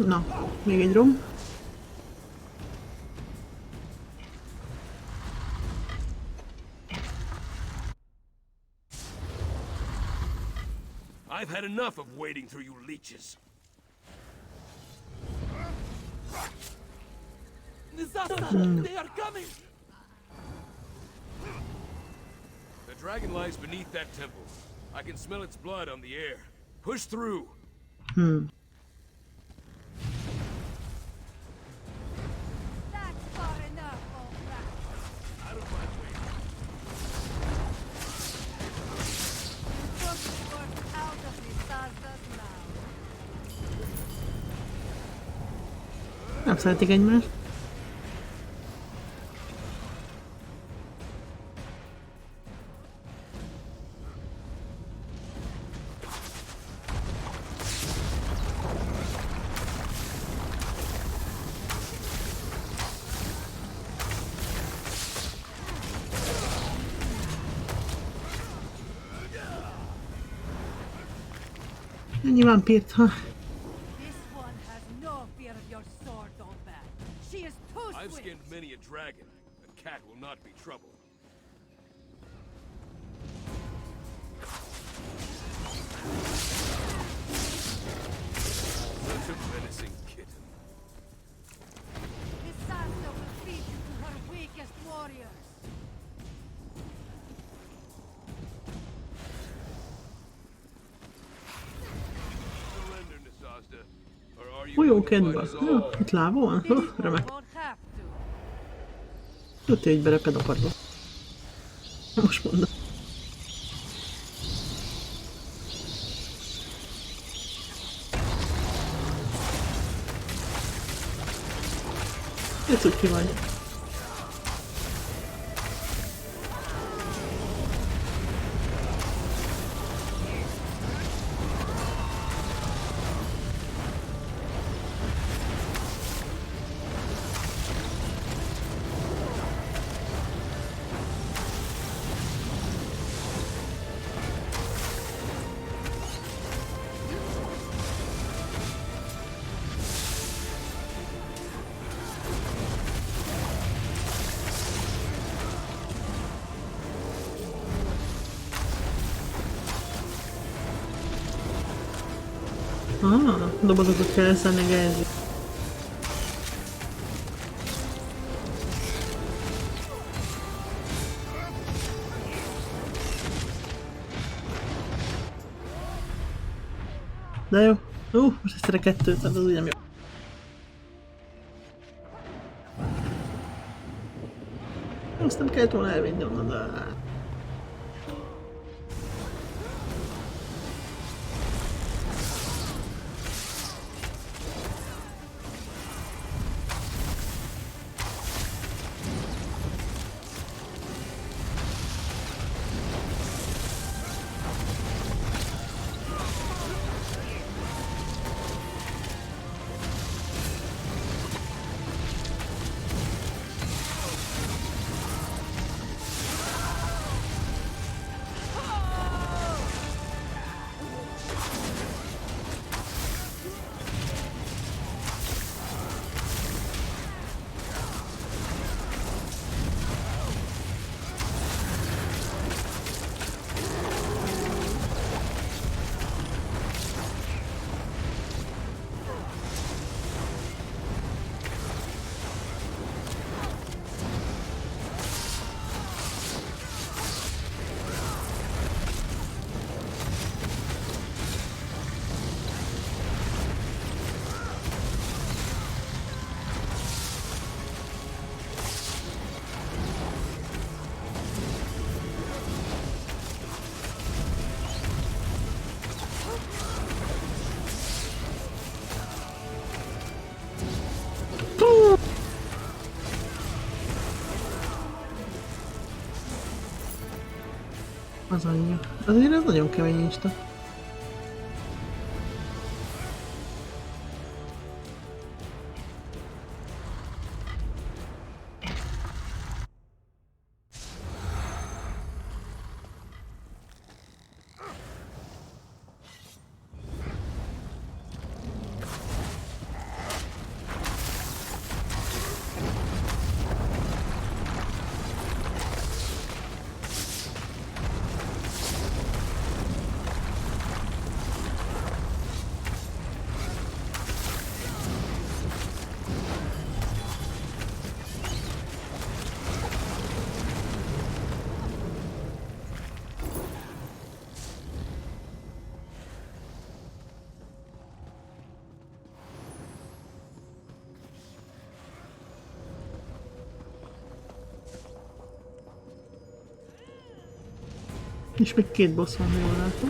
Na, még egy rom. I've had enough of wading through you leeches. They are coming! The dragon lies beneath that temple. I can smell its blood on the air. Push through. That's far enough, old rat. Out of my way. You took the worst out of me, Sazdas now. Nem szeretik egymást. Ennyi vámpírt, ha. This one has no fear of your sword, old man. She is too I've swift. skinned many a dragon. A cat will not be troubled. Such a menacing kitten. This Sazda will feed you to her weakest warriors. Surrender, Nasazda. Or are you Folyó going to fight kedve. us all? Itt láva van? Remek. Won't have to. Tudja, hogy bereped a padló. Most mondom. Ez úgy ki vagy. Dobozokat kell szennegezni. De jó. Most egyszerre kettőt, az úgy nem jó. Azt nem kellett volna elvinni onnan, de... Az anyja. Azért ez nagyon kemény insta. És még két boss van, jól látom.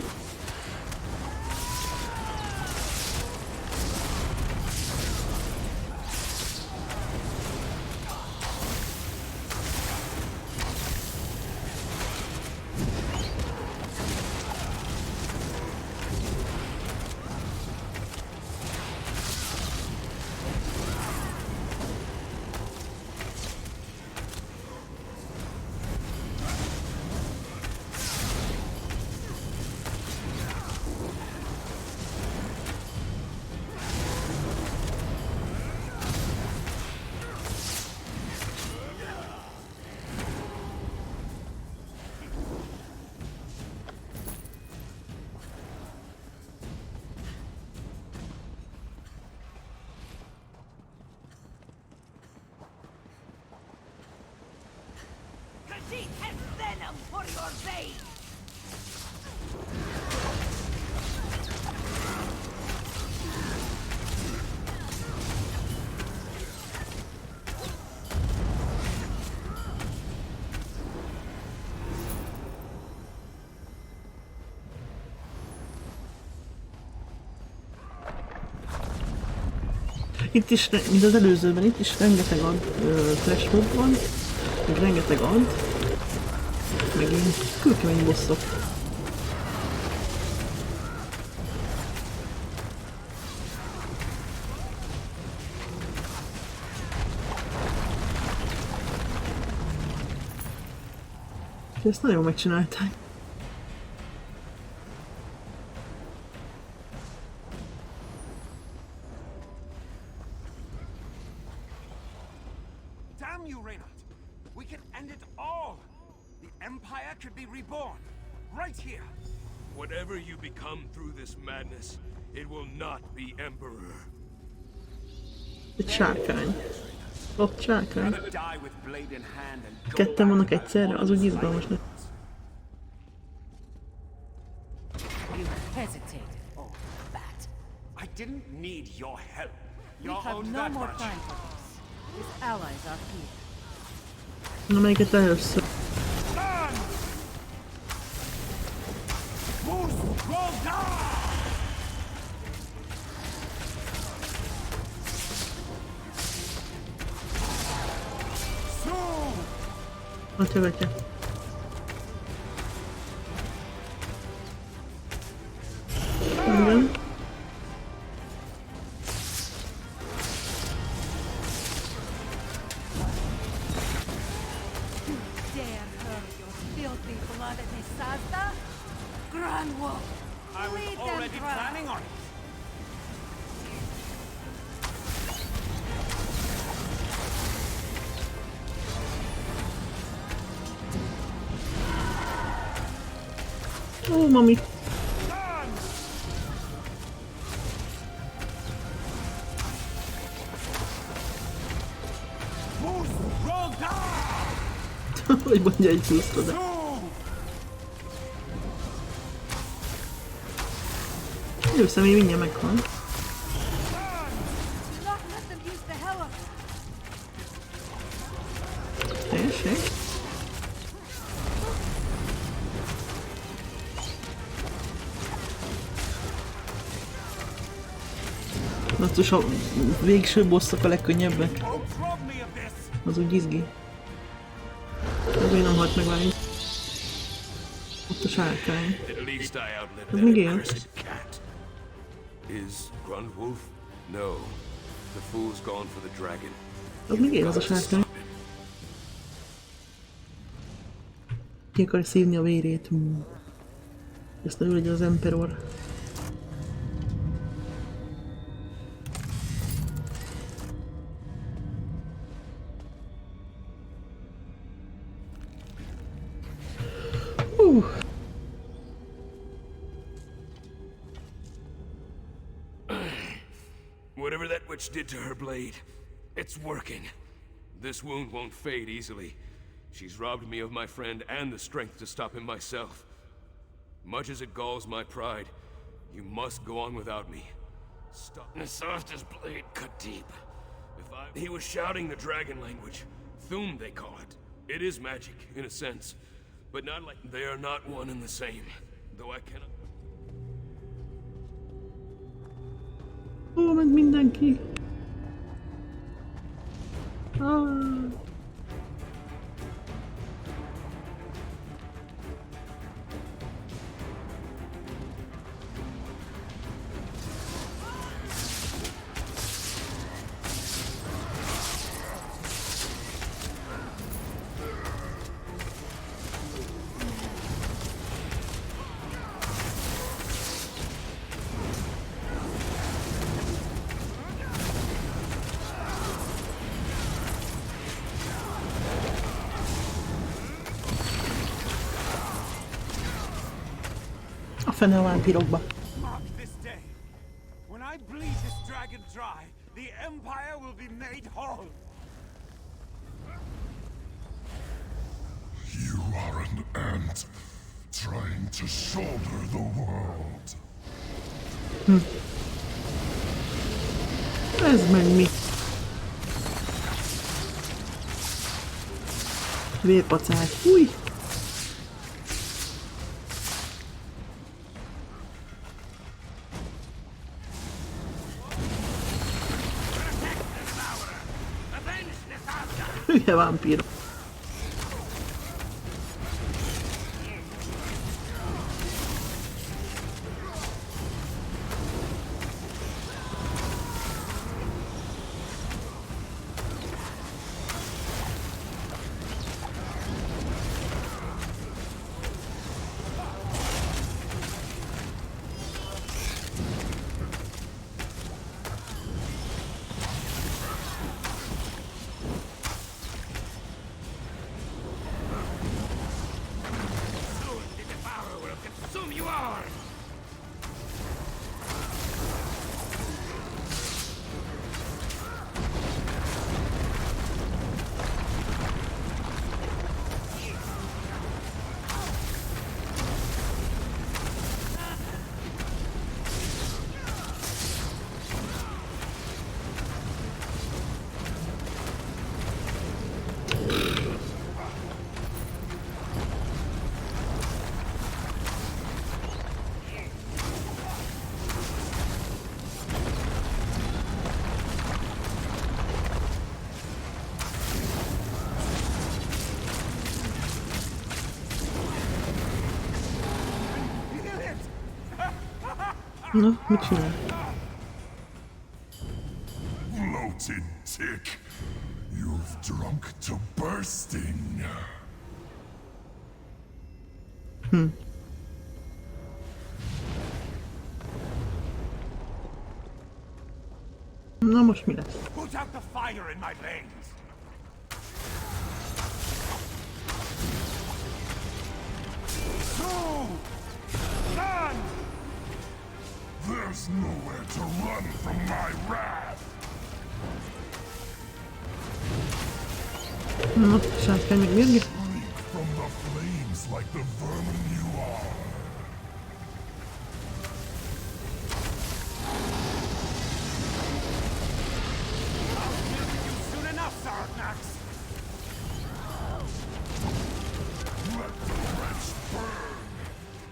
Khajiit has venom for your veins! Itt is, mint az előzőben, itt is rengeteg trash mob van, meg rengeteg ant, meg ilyen kőkemény bosszok. Ezt nagyon megcsinálták. Damn you, Reynard! We can end it all! The Empire could be reborn, right here! Whatever you become through this madness, it will not be Emperor. Egy sárkány. Ott sárkány. Rather die with blade in hand and go Ketten vannak egyszerre, az úgy izgalmas lesz. You hesitated, old bat. I didn't need your help. We You're have owed no that more much. time for this. His allies are here. Na melyiket először? A csövetje. Igen. Dare hurt your filthy blood at Nisazda? Grand Wolf, I was lead them already dry. planning on it. Ó, mami. Hogy mondja egy pluszra, de... Jó személy mindjárt megvan. Do not let them use the hell of it. Teljesen. Basszus, a végső bosszok a legkönnyebbek. Az úgy izgi. Az még nem halt meg várjuk. Ott a sárkány. At least I outlived Az that még él. accursed cat. Is Grundwolf? No. The fool's gone for the dragon. Az még él az a sárkány. Ki akar szívni a vérét. Ezt ő legyen az Emperor. Whatever that witch did to her blade, it's working. This wound won't fade easily. She's robbed me of my friend and the strength to stop him myself. Much as it galls my pride, you must go on without me. Stop. Nasarta's blade cut deep. He was shouting the dragon language. Thum, they call it. It is magic, in a sense. But not like... They are not one and the same. Though I cannot... Ó, ment mindenki. Ah. A fene a vámpírokba. Mark this day. When I bleed this dragon dry, the Empire will be made whole. You are an ant trying to shoulder the world. Ez meg mi? Vérpacák. Fúj! Hülye vámpír. Na, mit csinál? Bloated tick. You've drunk to bursting. Na most mi lesz? Put out the fire in my veins! Through! Run! There's nowhere to run from my wrath. Na, sárkány meg mérge? Freak from the flames like the vermin you are. Soon enough, Sarnax! Let the wretch burn.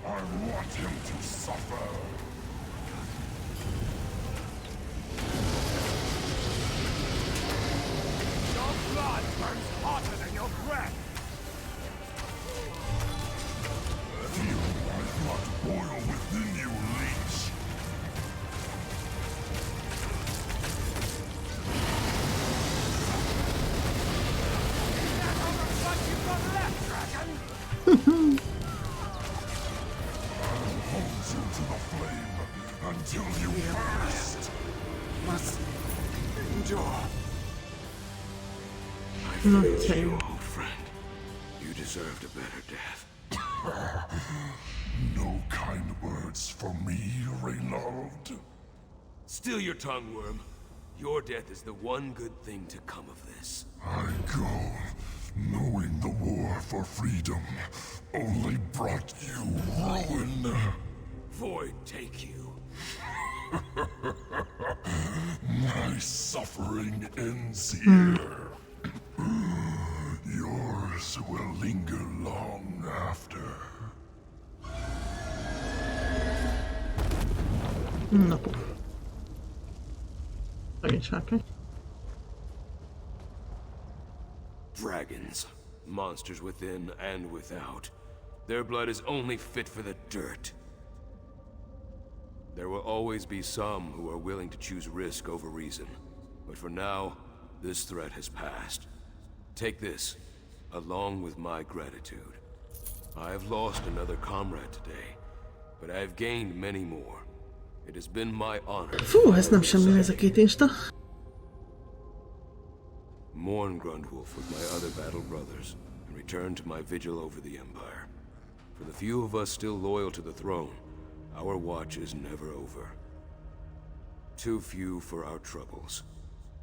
I want him to suffer. Your blood burns hotter than your breath! Feel my blood boil within you, leech. Hold you to the flame until you burst. Must endure. I failed you, old friend. You deserved a better death. No kind words for me, Reynald. Still your tongue, worm. Your death is the one good thing to come of this. I go, knowing the war for freedom only brought you ruin. Void take you. My suffering ends here. Yours will linger long after. Na, puf. Megint sárkány. Dragons. Monsters within and without. Their blood is only fit for the dirt. There will always be some who are willing to choose risk over reason. But for now, this threat has passed. Take this, along with my gratitude. I have lost another comrade today, but I have gained many more. It has been my honor. Fú, ez nem semmi ez a két insta. Mourn Grundwolf with my other battle brothers, and return to my vigil over the Empire. For the few of us still loyal to the throne, our watch is never over. Too few for our troubles.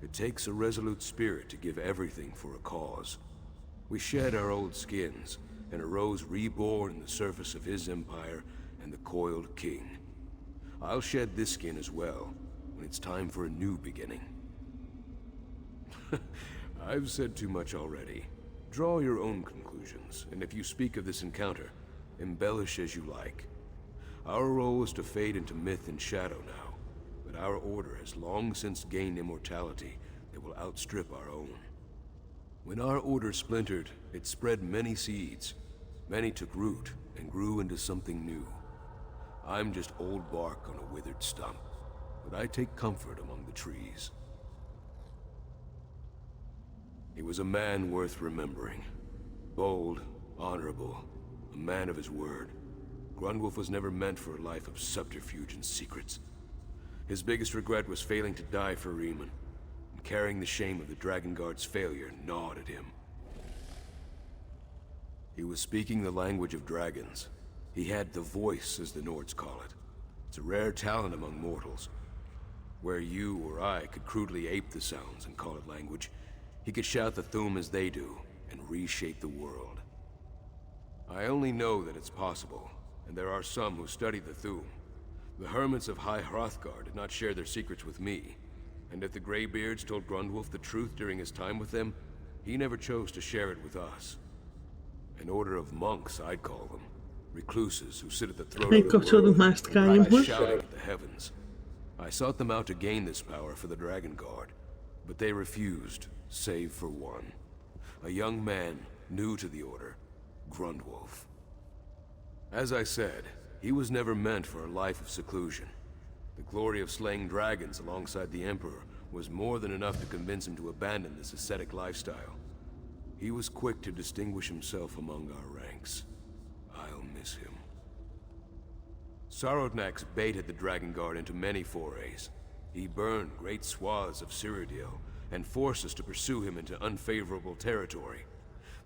It takes a resolute spirit to give everything for a cause. We shed our old skins, and arose reborn in the service of his empire and the coiled king. I'll shed this skin as well, when it's time for a new beginning. I've said too much already. Draw your own conclusions, and if you speak of this encounter, embellish as you like. Our role is to fade into myth and shadow now, but our order has long since gained immortality that will outstrip our own. When our order splintered, it spread many seeds. Many took root and grew into something new. I'm just old bark on a withered stump, but I take comfort among the trees. He was a man worth remembering. Bold, honorable, a man of his word. Grundwolf was never meant for a life of subterfuge and secrets. His biggest regret was failing to die for Riemann, and carrying the shame of the Dragon Guard's failure gnawed at him. He was speaking the language of dragons. He had the voice, as the Nords call it. It's a rare talent among mortals. Where you or I could crudely ape the sounds and call it language, he could shout the Thu'um as they do, and reshape the world. I only know that it's possible, and there are some who study the Thu'um. The hermits of High Hrothgar did not share their secrets with me, and if the Greybeards told Grundwolf the truth during his time with them, he never chose to share it with us. An order of monks, I'd call them. Recluses who sit at the throne of the world and practice shouting at the heavens. I sought them out to gain this power for the Dragon Guard, but they refused, save for one. A young man, new to the order, Grundwolf. As I said, he was never meant for a life of seclusion. The glory of slaying dragons alongside the Emperor was more than enough to convince him to abandon this ascetic lifestyle. He was quick to distinguish himself among our ranks. I'll miss him. Sarodnak's baited the Dragon Guard into many forays. He burned great swaths of Cyrodiil and forced us to pursue him into unfavorable territory.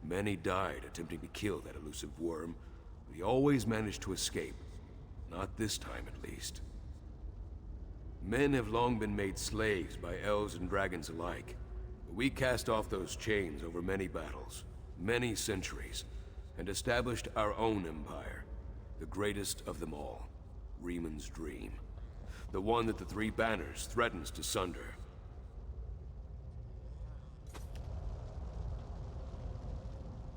Many died attempting to kill that elusive worm, but he always managed to escape. Not this time, at least. Men have long been made slaves by elves and dragons alike. But we cast off those chains over many battles, many centuries, and established our own empire. The greatest of them all, Riemann's dream. The one that the Three Banners threatens to sunder.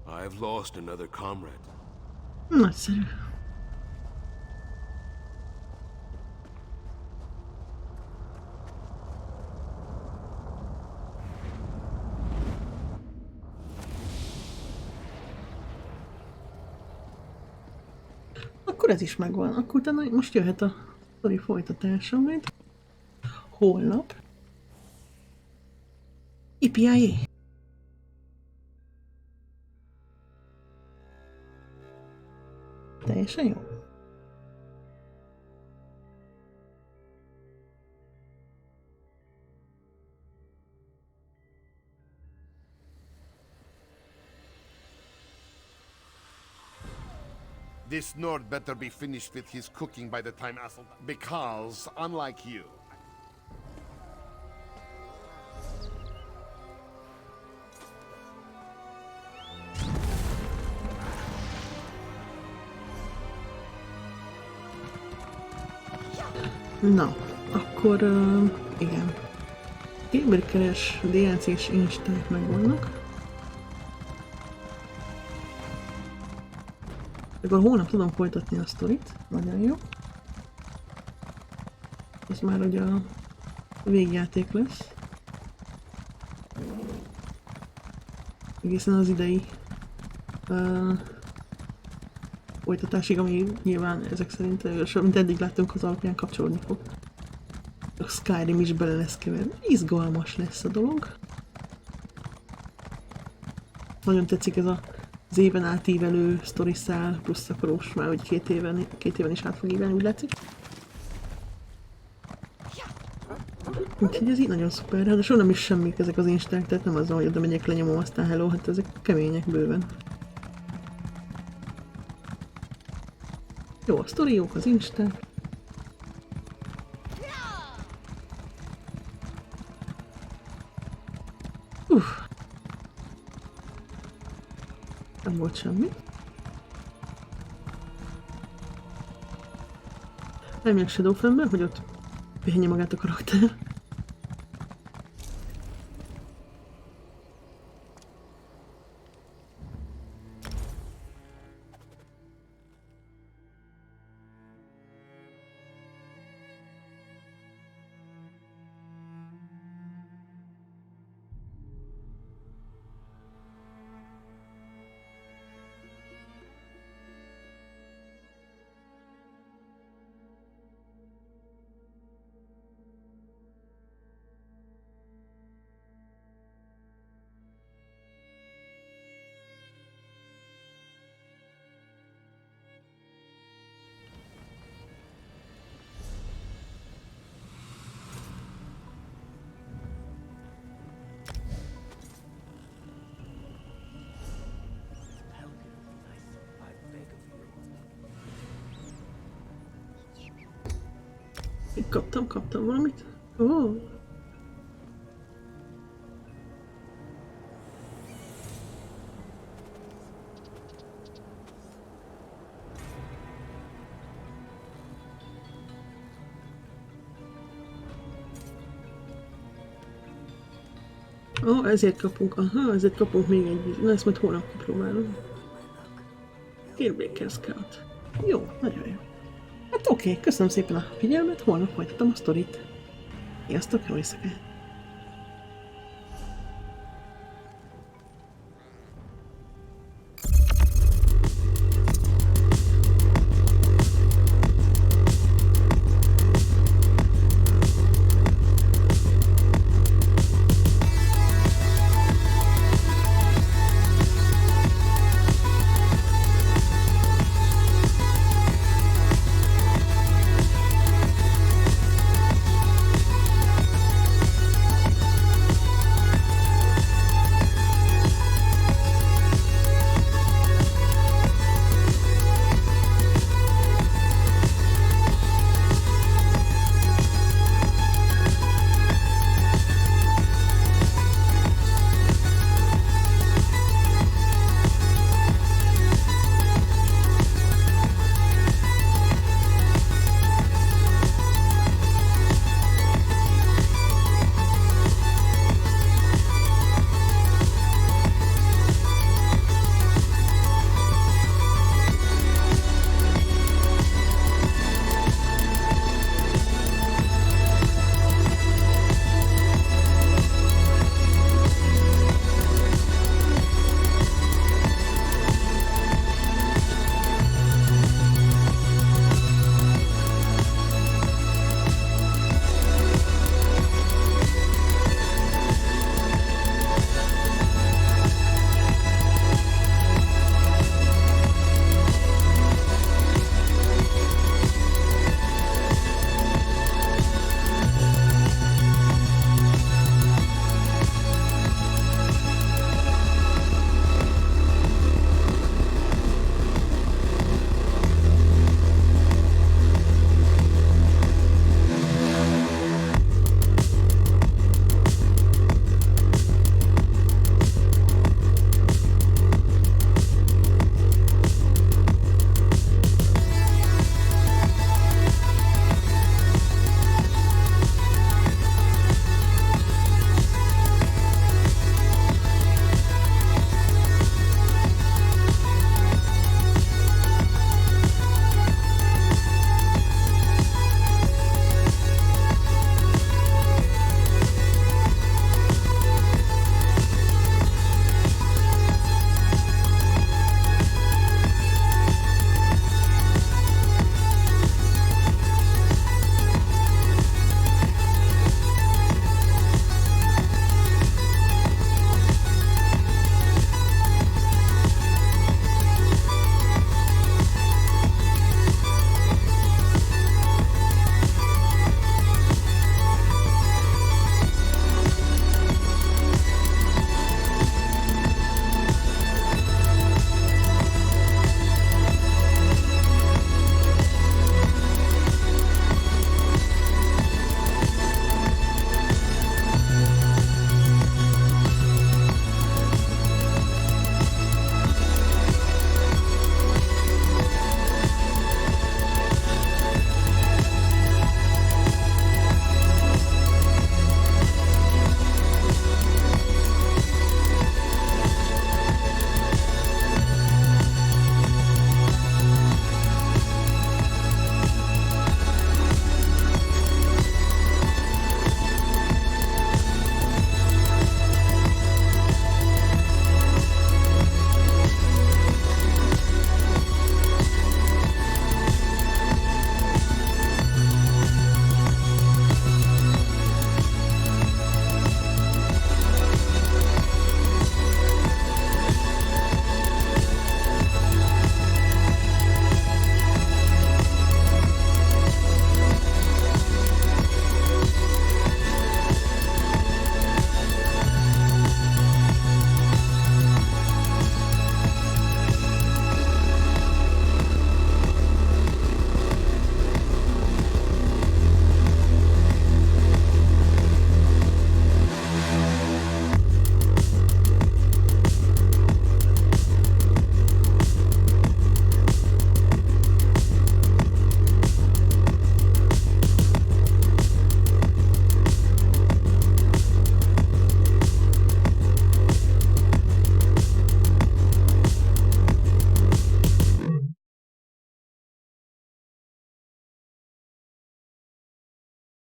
I've lost another comrade. Nagyszerű. Akkor ez is megvan. Akkor utána most jöhet a sztori folytatása majd. Holnap. IPIA. Teljesen jó. This Nord better be finished with his cooking by the time Asselt, because, unlike you, Na, akkor igen. Scalebreaker-es DLC-s insták megvannak. Akkor holnap tudom folytatni a sztorit. Nagyon jó. Ez már ugye a végjáték lesz. Egészen az idei folytatásig, ami nyilván ezek szerint, mint eddig láttunk, az alapján kapcsolódni fog. A Skyrim is bele lesz keverve. Izgalmas lesz a dolog. Nagyon tetszik ez az éven átívelő sztoriszál, plusz akkor most már, hogy két éven is át fog ívelni, úgy látszik. Úgyhogy ez így nagyon szuper, de soha nem is semmik ezek az insták, tehát nem azzal, hogy oda megyek, lenyomom, aztán hello, hát ezek kemények bőven. Jó a sztori, jók az insták. Nem volt semmi. Elmegyek Shadowfenbe, hogy ott pihenje magát a karakter. Kaptam valamit? Ó! Ó, ezért kapunk, ezért kapunk még egy, na ezt majd holnap kipróbálom. Scalebreaker Scout. Jó, nagyon jó. Hát oké, köszönöm szépen a figyelmet, holnap folytatom a sztorit. Sziasztok, jó éjszakát!